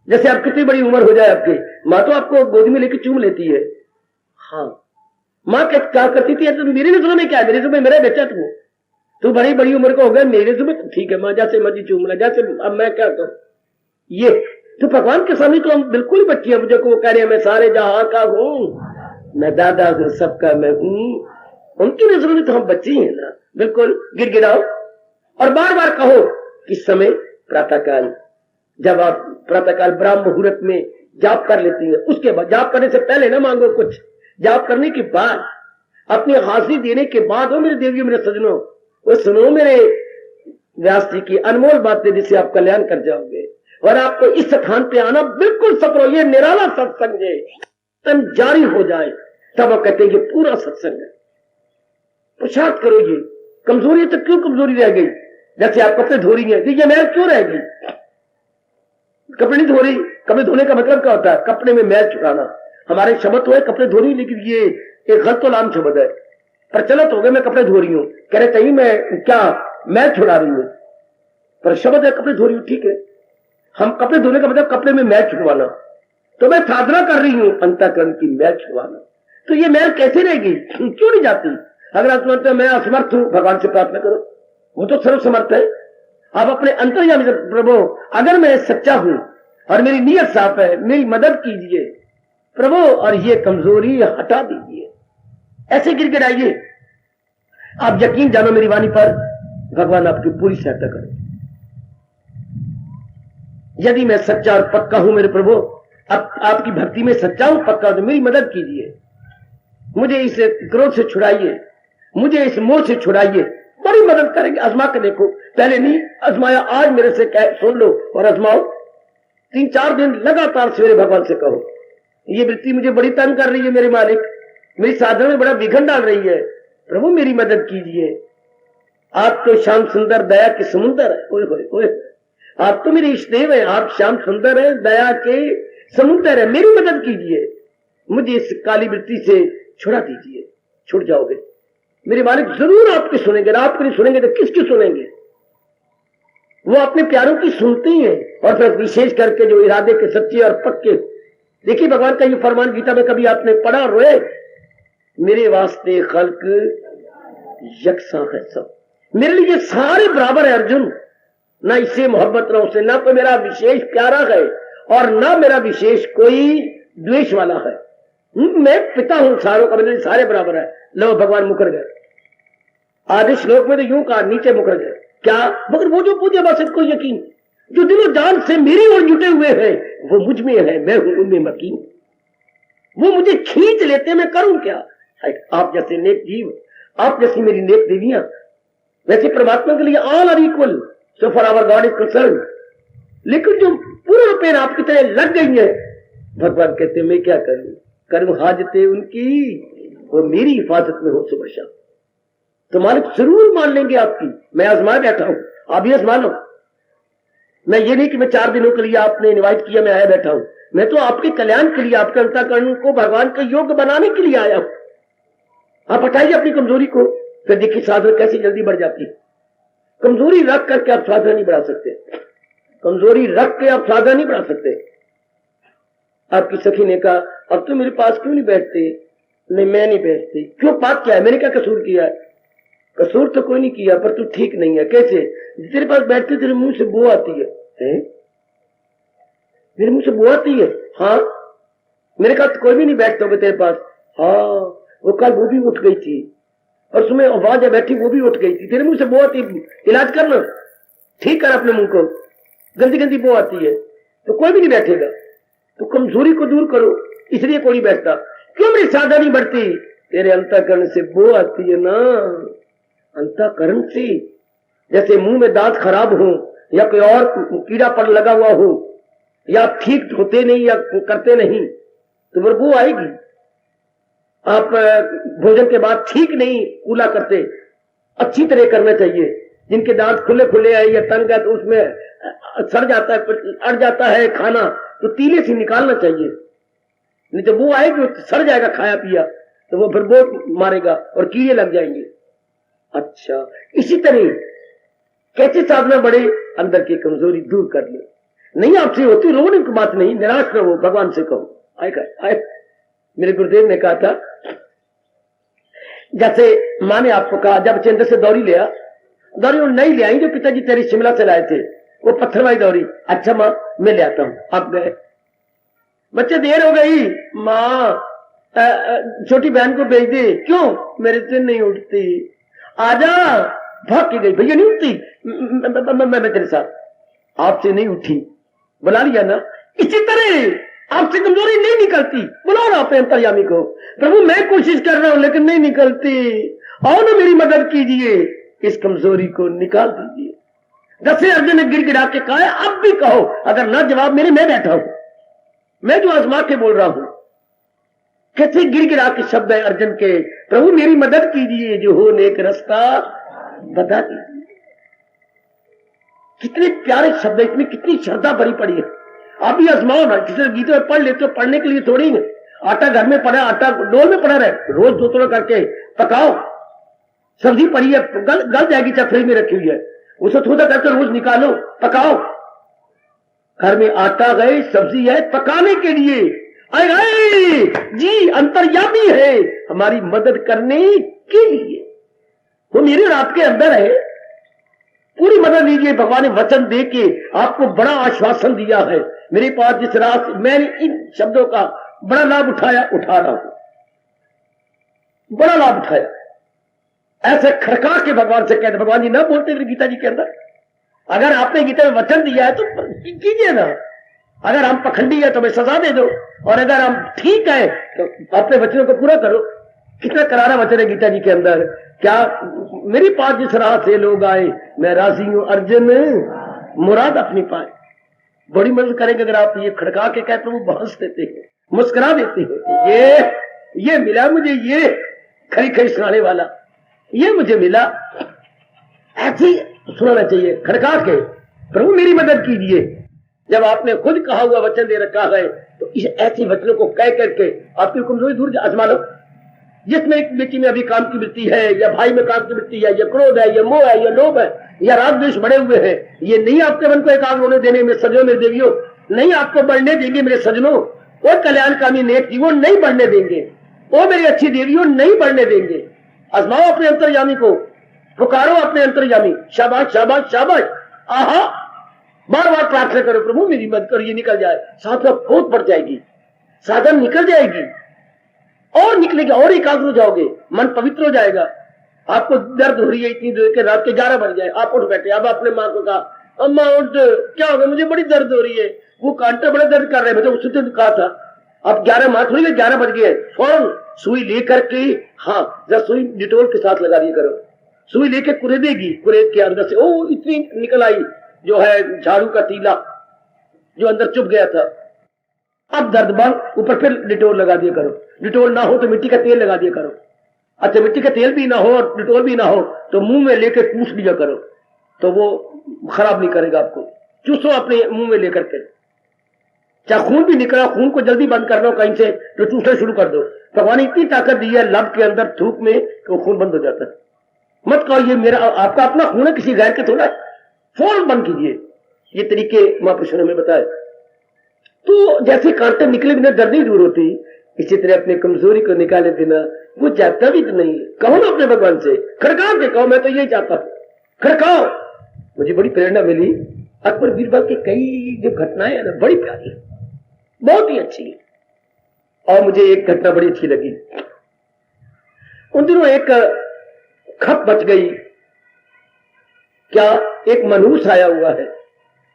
जैसे आप कितनी बड़ी उम्र हो जाए आपकी, माँ तो आपको गोद में लेकर चूम लेती है। हाँ, माँ क्या करती थी, तो मेरी नजरों में क्या है, मेरी नजरों में मेरा बेटा तू बड़ी बड़ी उम्र का हो गया, मेरे नजरों में ठीक है माँ, जैसे मर्जी चूम ला, जैसे। अब मैं क्या करूं? ये तो भगवान के सामने तो हम बिल्कुल ही बच्ची है। मुझे को वो कह रहे हैं मैं सारे जहां का हूं, मैं दादा सबका मैं हूं, उनकी नजरों में तो हम बच्ची हैं ना। बिल्कुल गिड़गिड़ाओ, और बार बार कहो किस समय, प्रातःकाल। जब आप प्रातःकाल ब्राह्म मुहूर्त में जाप कर लेती हैं, उसके बाद, जाप करने से पहले ना मांगो कुछ, जाप करने के बाद, अपनी हाजिरी देने के बाद, हो मेरे देवियों मेरे सजनों, वो सुनो मेरे व्यास जी की अनमोल बातें जिससे आप कल्याण कर जाओगे। और आपको इस स्थान पे आना बिल्कुल सफल हो, ये निराला सत्संग है, तन जारी हो जाए तब वो कहते हैं ये पूरा सत्संग है। पुरुषार्थ करो, ये कमजोरी है तो क्यों कमजोरी रह गई? जैसे आप कपड़े धो रही हैं, तो ये मैल क्यों रह गई? कपड़े नहीं धो रही, कपड़े धोने का मतलब क्या होता है? कपड़े में मैल छुड़ाना। हमारे शब्द तो है कपड़े धो रही, लेकिन ये एक गलत तो नाम शब्द है, प्रचलित हो गए मैं कपड़े धो रही हूं, कह रहे चाहिए मैं क्या मैल छुड़ा रही हूं, पर शब्द है कपड़े धो रही हूं, ठीक है। हम कपड़े धोने का मतलब कपड़े में मैल छुड़वाना, तो मैं साधना कर रही हूं अंतःकरण की मैल छुड़वाना। तो ये मैल कैसे रहेगी, क्यों नहीं जाती? अगर आप समझते मैं असमर्थ हूं, भगवान से प्रार्थना करो, वो तो सर्वसमर्थ है। आप अपने अंतर्यामी से, प्रभु अगर मैं सच्चा हूं और मेरी नीयत साफ है, मेरी मदद कीजिए प्रभु, और ये कमजोरी हटा दीजिए। ऐसे गिड़गिड़ाइए, आप यकीन जानो मेरी वाणी पर, भगवान आपकी पूरी सहायता करे। यदि मैं सच्चा और पक्का हूं मेरे प्रभु, अब आपकी भक्ति में सच्चा हूं, पक्का, तो मेरी मदद कीजिए, मुझे इस क्रोध से छुड़ाइए, मुझे इस मोह से छुड़ाइए। बड़ी मदद करेंगे, आजमा के देखो, पहले नहीं आजमाया, आज मेरे से सुन लो और आजमाओ। 3-4 दिन लगातार सवेरे भगवान से कहो, ये वृत्ति मुझे बड़ी तंग कर रही है मेरे मालिक, मेरी साधना में बड़ा विघन डाल रही है, प्रभु मेरी मदद कीजिए। आप तो श्याम सुंदर दया के समुंदर है, ओए होए ओए, आप तो मेरे इष्टदेव है, आप श्याम सुंदर है, दया के समुंदर है, मेरी मदद कीजिए, मुझे इस काली वृत्ति से छुड़ा दीजिए। छुट जाओगे मेरे मालिक, जरूर आपकी सुनेंगे, आपकी नहीं सुनेंगे तो किसकी सुनेंगे? वो अपने प्यारों की सुनते ही हैं, और फिर विशेष करके जो इरादे के सच्चे और पक्के। देखिए भगवान का ये फरमान गीता में कभी आपने पढ़ा रोए, मेरे वास्ते खल्क यकसा है सब, मेरे लिए सारे बराबर है अर्जुन, ना इससे मोहब्बत ना उससे, ना तो मेरा विशेष प्यारा है और ना मेरा विशेष कोई द्वेष वाला है, मैं पिता हूं सारों का, मेरे लिए सारे बराबर है। लो भगवान मुकर गए, आधे श्लोक में तो यूं कहा, नीचे मुकर गए क्या? मगर वो जो पूज्य बात को यकीन, जो दिलो जान से मेरी ओर जुटे हुए हैं, वो मुझ में है, मैं हूं उनमें मकीन, वो मुझे खींच लेते, मैं करूं क्या? आप जैसे नेक जीव, आप जैसी मेरी नेक देवियां, वैसे परमात्मा के लिए all are equal, so for our God is concern. लेकिन जो पूर्ण रूपेण आपकी तरह लग गई है, भगवान कहते मैं क्या करूं, करूं हाजते उनकी, वो मेरी हिफाजत में हो सुबह शाम, तो मालिक जरूर मान लेंगे आपकी। मैं आजमा बैठा हूं, आप भी आजमा लो। मैं ये नहीं कि मैं 4 दिनों के लिए आपने इनवाइट किया मैं आया बैठा हूं, मैं तो आपके कल्याण के लिए, आपके अंतःकरण को भगवान के योग्य बनाने के लिए आया हूं। आप हटाइए अपनी कमजोरी को, फिर देखिए साधना कैसी जल्दी बढ़ जाती है। कमजोरी रख करके आप साधना नहीं बढ़ा सकते, कमजोरी रख के आप साधना नहीं बढ़ा सकते। आपकी सखी ने कहा अब तो मेरे पास क्यों नहीं बैठते? नहीं मैं नहीं बैठती। क्यों, बात क्या है, मैंने क्या कसूर किया है? कसूर तो कोई नहीं किया, पर तू ठीक नहीं है। कैसे? तेरे पास बैठते तेरे मुंह से बो आती है? मेरे मुंह से बो आती है? हाँ। मेरे कहा कोई भी नहीं बैठता होगा तेरे पास? हाँ, वो कल वो भी उठ गई थी, और सुबह आवाज बैठी वो भी उठ गई थी, तेरे मुंह से बो आती, इलाज करना, ठीक कर अपने मुंह को, गंदी गंदी बो आती है, तो कोई भी नहीं बैठेगा। तो कमजोरी को दूर करो, इसलिए कोई नहीं बैठता। क्यों मेरी साधना नहीं बढ़ती? तेरे अंतःकरण से बो आती है ना, अंतःकरण से। जैसे मुंह में दांत खराब हो, या कोई और कीड़ा पर लगा हुआ हो, या आप ठीक होते नहीं या करते नहीं, तो वो बो आएगी। आप भोजन के बाद ठीक नहीं कूला करते, अच्छी तरह करना चाहिए। जिनके दांत खुले खुले है या तन गए तो उसमें सड़ जाता है, अड़ जाता है खाना, तो तीले से निकालना चाहिए, नहीं तो वो आएगी सड़ जाएगा खाया पिया, तो वो फिर वो मारेगा और कीड़े लग जाएंगे। अच्छा, इसी तरह कैसे साधना बढ़े? अंदर की कमजोरी दूर कर लो। नहीं आपसे होती, रोने की बात नहीं, निराश न हो, भगवान से कहो। आए मेरे गुरुदेव ने कहा था, जैसे माँ ने आपको कहा जब चंद्र से दौरी लिया, दौरी वो नहीं ले आई जो पिताजी तेरी शिमला से लाए थे, वो पत्थरवाई दौरी। अच्छा माँ मैं ले आता हूं। आप गए, बच्चे देर हो गई, माँ छोटी बहन को भेज दे। क्यों? मेरे से नहीं उठती। आजा। भाग के गई, भैया नहीं उठती, मैं तेरे साथ, आपसे नहीं उठी, बुला लिया ना। इसी तरह आपसे कमजोरी नहीं निकलती, बुलाओ ना अपने अंतर्यामी को। प्रभु मैं कोशिश कर रहा हूं लेकिन नहीं निकलती, आओ ना मेरी मदद कीजिए, इस कमजोरी को निकाल दीजिए। दसे अर्जुन ने गिड़गिड़ा के कहा, अब भी कहो, अगर ना जवाब मेरे, मैं बैठा हूं, मैं जो आजमा के बोल रहा हूं। कैसे गिड़गिड़ा के शब्द है अर्जुन के, प्रभु मेरी मदद कीजिए, जो हो नेक रास्ता बता दीजिए। कितने प्यारे शब्द है, इसमें कितनी श्रद्धा भरी पड़ी है। आप भी आजमाओ ना, जिसे गीता में पढ़ लेते हो, पढ़ने के लिए थोड़ी है। आटा घर में पड़ा, आटा डोल में पड़ा रहे, रोज दो थोड़ा करके पकाओ। सब्जी पड़ी है, गल जाएगी, चाहे फ्रिज में रखी हुई है, उसे थोड़ा करके रोज निकालो, पकाओ। घर में आटा गए, सब्जी है, पकाने के लिए आए जी अंतर्यामी है हमारी मदद करने के लिए। वो मेरे और आपके अंदर है, पूरी मदद लीजिए। भगवान ने वचन दे के आपको बड़ा आश्वासन दिया है। मेरे पास जिस रात मैंने इन शब्दों का बड़ा लाभ उठा रहा हूं, बड़ा लाभ उठाया। ऐसे खड़का के भगवान से कहते, भगवान जी ना बोलते फिर गीता जी के अंदर, अगर आपने गीता में वचन दिया है तो कीजिए ना। अगर हम पखंडी है तो हमें सजा दे दो, और अगर हम ठीक है तो अपने वचनों को पूरा करो। कितना करारा वचन है गीता जी के अंदर। क्या मेरे पास जिस राह से लोग आए, मैं राजी हूं अर्जुन मुराद अपनी पाए। बड़ी मदद करेंगे अगर आप ये खड़का के कहते, वो हंस देते हैं, मुस्कुरा देते हैं। ये मिला मुझे, ये खरी खरी सुनाने वाला, ये मुझे मिला। ऐसी सुनाना चाहिए खड़का के, प्रभु मेरी मदद कीजिए। जब आपने खुद कहा हुआ वचन दे रखा है तो इस ऐसे वचनों को कह करके आपकी कमजोरी दूर आजमा लो। जिसमें एक बेटी में अभी काम की वृत्ति है, या भाई में काम की वृत्ति है, या क्रोध है, या मोह है, या लोभ है, या राग द्वेष बढ़े हुए हैं, ये नहीं आपके मन को एकाग्र होने देने में सजनों में देवियों, नहीं आपको बढ़ने देंगे मेरे सजनों। वो कल्याणकामी नेक जीवों नहीं बढ़ने देंगे, वो मेरी अच्छी देवियों नहीं बढ़ने देंगे। आजमाओ अपने अंतर्यामी को, पुकारो अपने अंतर्यामी, शाबाश शाबाश शाबाश, आहा, बार बार प्रार्थना करो, प्रभु मेरी मदद करो, ये निकल जाए। साधना बहुत बढ़ जाएगी, साधन निकल जाएगी, और निकलेगी, और एकाग्र हो जाओगे, मन पवित्र हो जाएगा। आपको दर्द हो रही है इतनी देर के, रात के 11 बज जाए, आप उठ बैठे। अब अपने माँ को कहा, अम्मा उठ, क्या हो गया, मुझे बड़ी दर्द हो रही है। वो कांटे बड़े दर्द कर रहे हैं, उससे तो कहा था। अब 11 मार्च हुई है, 11 बज गए, फौरन सुई लेकर के, हाँ जब सुई डिटोल के साथ लगा दिया करो। सुई लेके कुरेदेगी, कुरेद के अंदर से ओ इतनी निकल आई, जो है झाड़ू का तीला जो अंदर चुप गया था। अब दर्द बंद, ऊपर फिर डिटोल लगा दिया करो। डिटोल ना हो तो मिट्टी का तेल लगा दिया करो। अच्छा मिट्टी का तेल भी ना हो और डिटोल भी ना हो तो मुंह में लेकर चूस लिया करो, तो वो खराब नहीं करेगा आपको। चूसो अपने मुंह में लेकर के, चाहे खून भी निकला, खून को जल्दी बंद करना हो कहीं से तो चूसना शुरू कर दो। भगवान इतनी ताकत दी है लब के अंदर, थूक में, तो खून बंद हो जाता है। मत कहो ये मेरा आपका अपना खून है, किसी गैर के थोड़ा, फौरन बंद कीजिए। ये तरीके महापुरुषों ने हमें बताए। तो जैसे कांटे निकले बिना दर्द नहीं दूर होती, इसी तरह अपनी कमजोरी को निकाले बिना वो जाता भी तो नहीं है। कहो ना अपने भगवान से, खड़काओ के कहो, मैं तो यही चाहता हूं, खड़काओ। मुझे बड़ी प्रेरणा मिली, अकबर बीरबल की कई जो घटनाएं है ना, बड़ी प्यारी, बहुत ही अच्छी। और मुझे एक घटना बड़ी अच्छी लगी। उन दिनों एक खप बच गई, क्या एक मनुष्य आया हुआ है।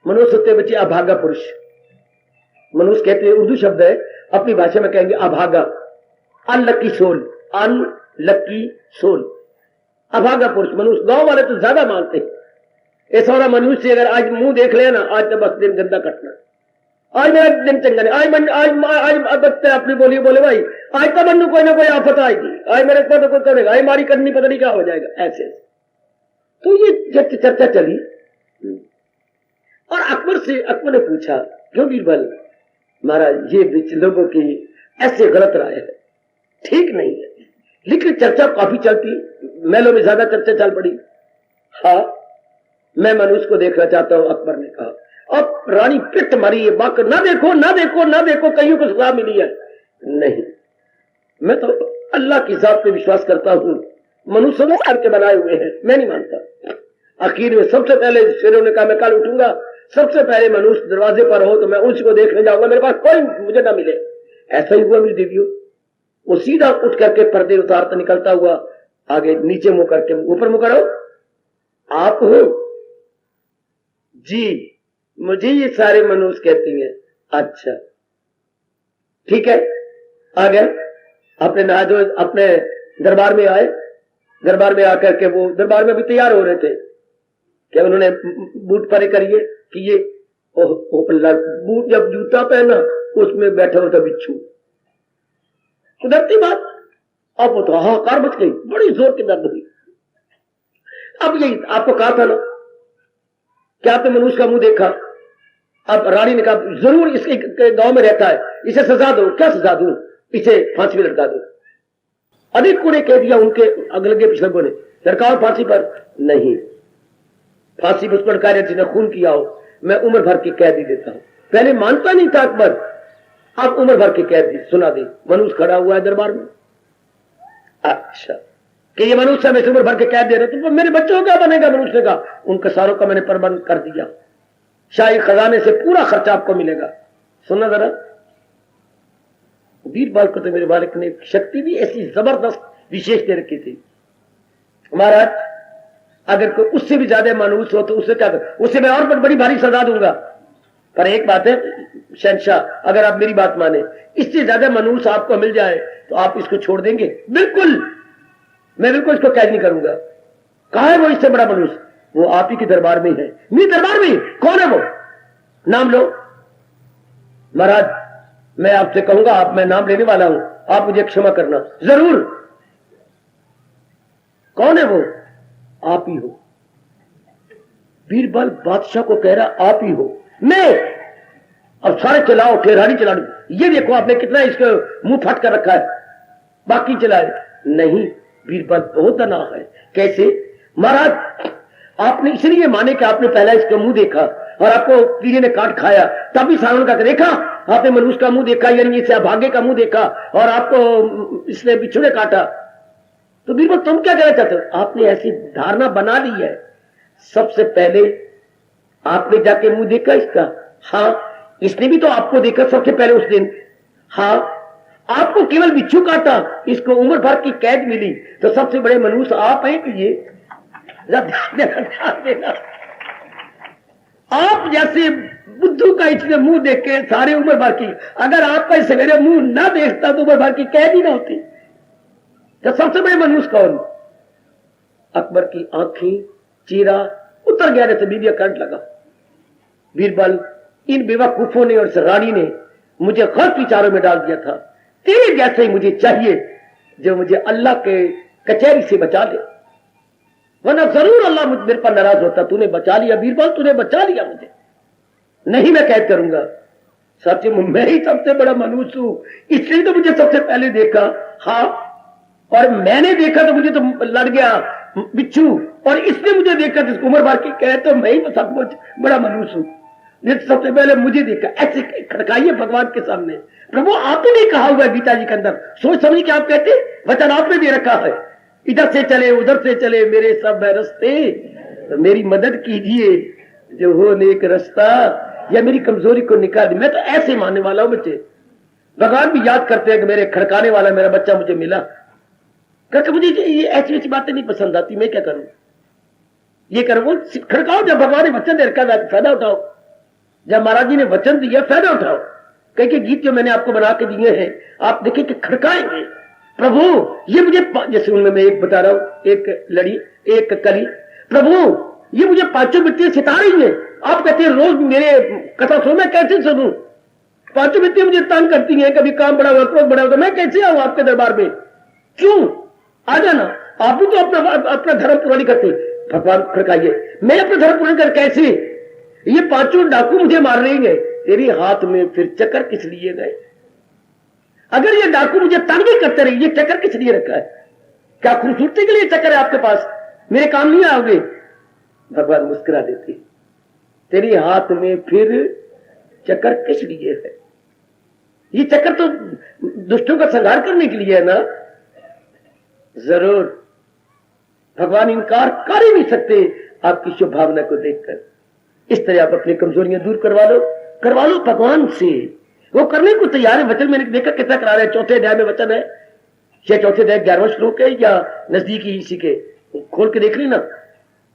मनुष्य होते बच्चे अभागा पुरुष, मनुष्य कहते हैं, उर्दू शब्द है, अपनी भाषा में कहेंगे अभागा, अनलकी सोल, अनलकी सोल, अभागा पुरुष मनुष्य। गांव वाले तो ज्यादा मानते हैं ऐसा वाला मनुष्य। अगर आज मुंह देख लेना, आज तो बस दिन गंदा कटना, आज मेरा दिन चंगा नहीं, आज बच्चे अपनी बोली बोले भाई आज तो मनु कोई ना कोई आफत आएगी, आज मेरे को तो कोई करेगा, आज हमारी करनी पता नहीं क्या हो जाएगा, ऐसे। तो ये चर्चा चली और अकबर ने पूछा, क्यों बीरबल महाराज, ये लोगों की ऐसे गलत राय है, ठीक नहीं है, लेकिन चर्चा काफी चलती, मेलों में ज्यादा चर्चा चल पड़ी। हाँ मैं मनुष्य को देखना चाहता हूं, अकबर ने कहा। अब रानी पिट मरी है, बाक ना देखो ना देखो ना देखो, कईयों को सजा मिली है। नहीं, मैं तो अल्लाह की जात पे विश्वास करता हूं, मनुष्य ने करके बनाए हुए हैं, मैं नहीं मानता। आखिर में सबसे पहले शेरों ने कहा मैं कल उठूंगा, सबसे पहले मनुष्य दरवाजे पर हो तो मैं उसको देखने जाऊंगा, मेरे पास कोई मुझे ना मिले। ऐसा ही हुआ मेरी देवियों। वो सीधा उठ करके पर्दे उतारता निकलता हुआ आगे नीचे मुंह करके, ऊपर मुंह करो, आप हो जी मुझे ये सारे मनुष्य कहती हैं। अच्छा ठीक है, आ गए अपने नहा जो अपने दरबार में आए। दरबार में आकर के वो दरबार में भी तैयार हो रहे थे कि उन्होंने बूट परे करिए कि ये बूट जब जूता पहना उसमें बैठा होता बिच्छू। कुदरती बात। अब वो तो हाहाकार मच गई, बड़ी जोर की दर्द हुई। अब यही आपको कहा था ना, क्या आपने मनुष्य का मुंह देखा? अब रानी ने कहा जरूर इसके गांव में रहता है, इसे सजा दो। क्या सजा दूं? इसे फांसी में लटका दो। अधिक को ने कह दिया उनके अगले पिछले ने, लड़काओ फांसी पर। नहीं, फांसी पर उसको लटका जिसने खून किया हो मैं उम्र भर की कैद ही देता हूं। पहले मानता नहीं था अकबर, अब उम्र भर की कैद दी, सुना दी। मनुष्य खड़ा हुआ है दरबार में। अच्छा कि ये मनुष्य हमें उम्र भर के कैद दे रहे, तो मेरे बच्चों का बनेगा? मनुष्य का उनके सारों का मैंने प्रबंध कर दिया, शाही खजाने से पूरा खर्चा आपको मिलेगा। सुना जरा, बीरबल को तो मेरे बालक ने शक्ति भी ऐसी जबरदस्त विशेष दे रखी थी। महाराज अगर कोई उससे भी ज्यादा मानूस हो तो उससे क्या कर, उससे मैं और बड़ी भारी सजा दूंगा। पर एक बात है शहंशाह, अगर आप मेरी बात माने, इससे ज्यादा मानूस आपको मिल जाए तो आप इसको छोड़ देंगे? बिल्कुल, मैं बिल्कुल इसको कैद नहीं करूंगा। कहा है वो इससे बड़ा मनुष्य? वो आप ही के दरबार में है। मेरे दरबार में? कौन है वो? नाम लो। महाराज मैं आपसे कहूंगा, आप मैं नाम लेने वाला हूं, आप मुझे क्षमा करना। जरूर। कौन है वो? आप ही हो। बीरबल बादशाह को कह रहा आप ही हो। मैं? अब सारे चलाओ, ठेरानी चला दो। ये देखो आपने कितना इसका मुंह फट कर रखा है, बाकी चलाए नहीं। बीरबल बहुत अना है। कैसे? महाराज आपने इसलिए माने कि आपने पहला इसका मुंह देखा और आपको कीड़े ने काट खाया, तभी सावन का देखा। आपने मनुष्य का मुंह देखा, यानी इसे अभागे का मुंह देखा, और आपको इसने बिच्छू ने काटा। तो बीरबल तुम क्या कहना चाहते हो? आपने ऐसी धारणा बना ली है। सबसे पहले आपने जाके मुंह देखा इसका? हाँ। इसने भी तो आपको देखा सबसे पहले उस दिन? हाँ। आपको केवल बिच्छू काटा, इसको उम्र भर की कैद मिली, तो सबसे बड़े मनुष्य आप हैं कि ये? ध्यान देना। आप जैसे बुद्धू का इसने मुंह देख के सारे उम्र भर की, अगर आपका सवेरे मुंह ना देखता तो उम्र भर की कैद ही ना होती। तो सबसे बड़े मनुष्य कौन? अकबर की आंखें चीरा उतर गया, जैसे बीबिया करंट लगा। बीरबल इन बेवकूफों ने और रानी ने मुझे गलत विचारों में डाल दिया था। तेरे जैसे ही मुझे चाहिए जो मुझे अल्लाह के कचहरी से बचा ले, वरना जरूर अल्लाह मेरे पर नाराज होता। तूने बचा लिया बीरबल, तूने बचा लिया मुझे। नहीं मैं कैद करूंगा। सच मैं ही सबसे बड़ा मनुष्य हूं, इसलिए तो मुझे सबसे पहले देखा। हाँ, और मैंने देखा तो मुझे तो लड़ गया बिच्छू, और इसने मुझे देखा जिसको उम्र भर की कहे, तो मैं ही सचमुच बड़ा मनुष्य हूं। सबसे पहले मुझे देखा। ऐसे खड़काइए भगवान के सामने, प्रभु आप ही ने कहा हुआ है गीता जी के अंदर, सोच समझ के आप कहते, वचन आपने दे रखा है, इधर से चले उधर से चले मेरे सब रास्ते, तो मेरी मदद कीजिए जो हो नेक रास्ता, या मेरी कमजोरी को निकाल दी। मैं तो ऐसे मानने वाला हूं बच्चे। भगवान भी याद करते हैं कि मेरे खड़काने वाला मेरा बच्चा मुझे मिला, क्योंकि मुझे ये ऐसी ऐसी बातें नहीं पसंद आती। मैं क्या करूं? ये करो, वो खड़काओ। जब भगवान ने वचन दे रखा है फायदा उठाओ। जब महाराज जी ने वचन दिया फायदा उठाओ। कई के गीत जो मैंने आपको बना के दिए हैं, आप देखिए कि खड़काएंगे, प्रभु ये मुझे, जैसे उनमें मैं एक बता रहा हूं, एक लड़ी एक कली, प्रभु ये मुझे पांचों बिट्टियां सिता रही है। आप कहते हैं रोज मेरे कथा सुनो, मैं कैसे सुनूं? पांचों बिट्टियां मुझे तंग करती हैं, कभी काम बड़ा हुआ क्रोध बड़ा होता, मैं कैसे आऊं आपके दरबार में? क्यों? आ जाना। आप भी तो अपना धर्म पूरा नहीं करते। भगवान खड़काइए, मैं अपना धर्म पूरा कर कैसे? ये पांचों डाकू मुझे मार रही है, तेरे हाथ में फिर चक्कर किस लिए गए? अगर ये डाकू मुझे तंग ही करते रहे, ये चक्कर किस लिए रखा है? क्या खूबसूरती के लिए चक्कर है आपके पास? मेरे काम नहीं आओगे? भगवान मुस्कुरा देते, तेरे हाथ में फिर चक्कर किस लिए है? ये चक्कर तो दुष्टों का संहार करने के लिए है ना। जरूर, भगवान इनकार कर ही नहीं सकते आपकी शुभ भावना को देखकर। इस तरह आप अपनी कमजोरियां दूर करवा लो भगवान से। वो करने को तैयार है। वचन मैंने देखा कितना करा रहे हैं। चौथे अध्याय में वचन है, या चौथे अध्याय 11वां श्लोक है, या नजदीकी इसी के खोल के देख ली ना।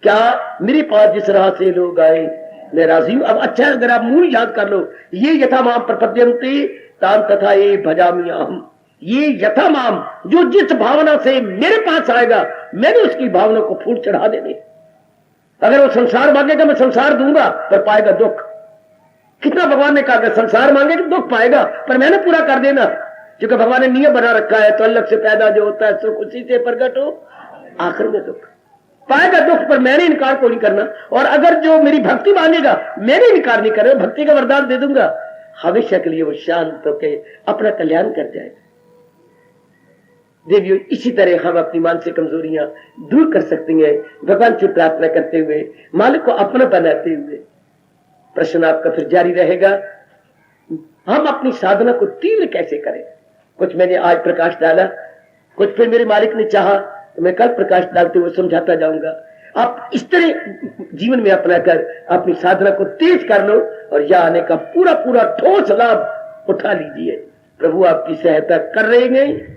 क्या मेरे पास जिस राह से लोग आए मैं राजी हूं। अब अच्छा अगर आप मूल याद कर लो, ये यथा माम प्रपद्यन्ते तान तथा ये भजामि अहम, ये यथा माम जो जिस भावना से मेरे पास आएगा मैंने उसकी भावना को फूल चढ़ा देने। अगर वो संसार मांगेगा मैं संसार दूंगा पर पाएगा दुख। कितना भगवान ने कहा संसार मांगेगा दुख पाएगा पर मैंने पूरा कर देना, क्योंकि भगवान ने नियम बना रखा है तो अलग से पैदा जो होता है सुख उसी से प्रकट हो, आखिर में दुख पाएगा दुख पर मैंने इनकार को नहीं करना। और अगर जो मेरी भक्ति मांगेगा मैंने इनकार नहीं करे, भक्ति का वरदान दे दूंगा, हमेशा के लिए वो शांत होकर अपना कल्याण कर जाएगा। देवियों, इसी तरह हम अपनी मानसिक कमजोरियां दूर कर सकती हैं भगवान से प्रार्थना करते हुए, मालिक को अपना बनाते हुए। प्रश्न आपका फिर जारी रहेगा, हम अपनी साधना को तीव्र कैसे करें। कुछ मैंने आज प्रकाश डाला, कुछ फिर मेरे मालिक ने चाहा तो मैं कल प्रकाश डालते हुए समझाता जाऊंगा। आप इस तरह जीवन में अपना कर अपनी साधना को तेज कर लो और यह आने का पूरा पूरा ठोस लाभ उठा लीजिए। प्रभु आपकी सहायता कर रहे हैं।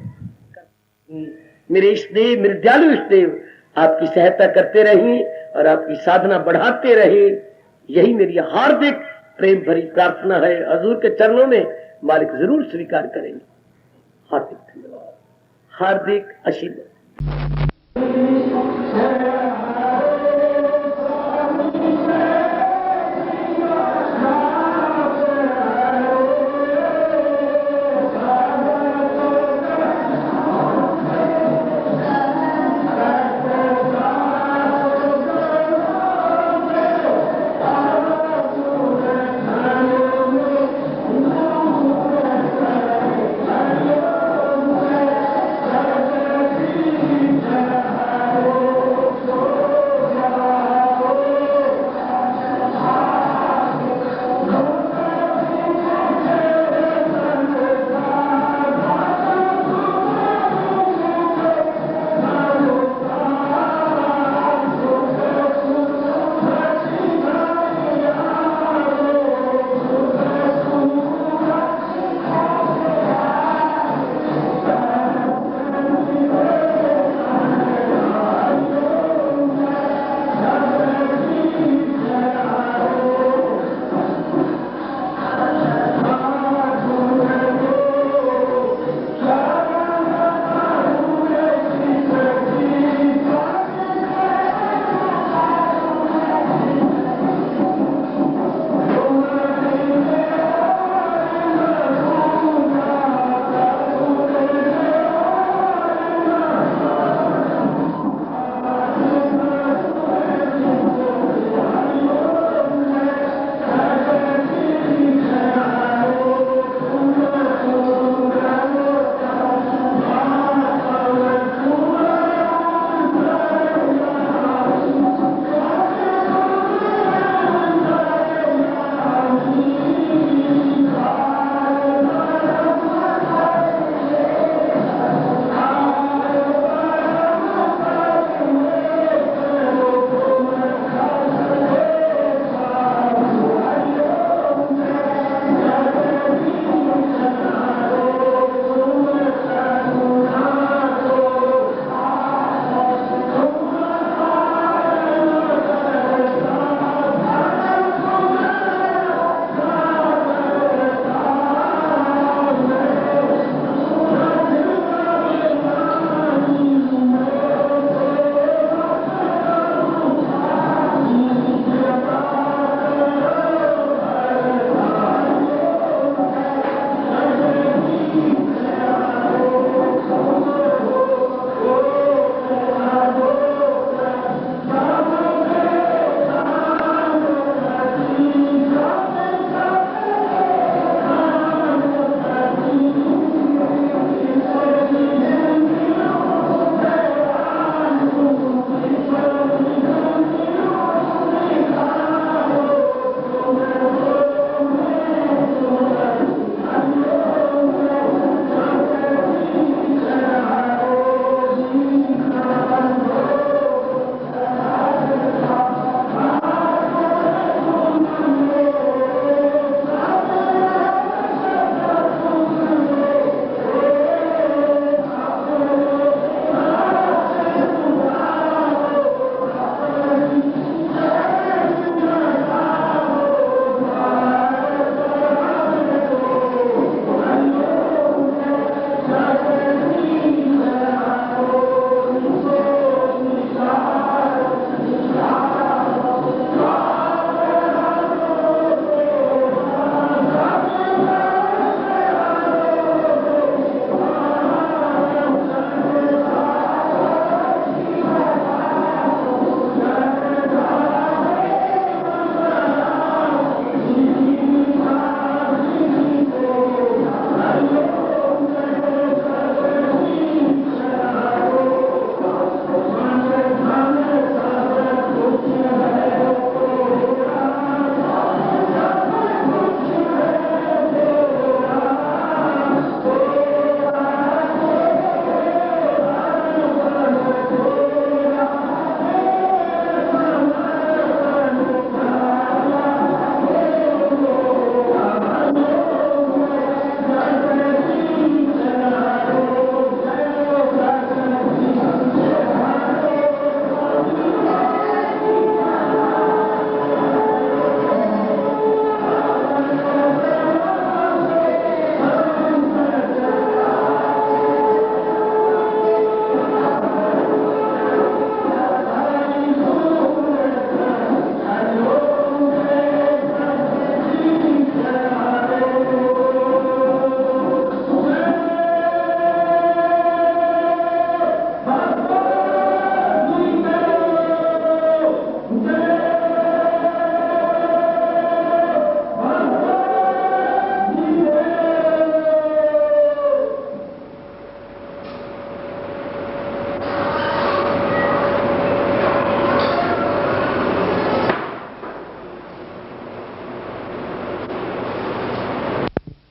मेरे इष्ट देव, मेरे दयालु इष्ट देव आपकी सहायता करते रहें और आपकी साधना बढ़ाते रहें, यही मेरी हार्दिक प्रेम भरी प्रार्थना है। हजूर के चरणों में मालिक जरूर स्वीकार करेंगे। हार्दिक धन्यवाद, हार्दिक आशीर्वाद।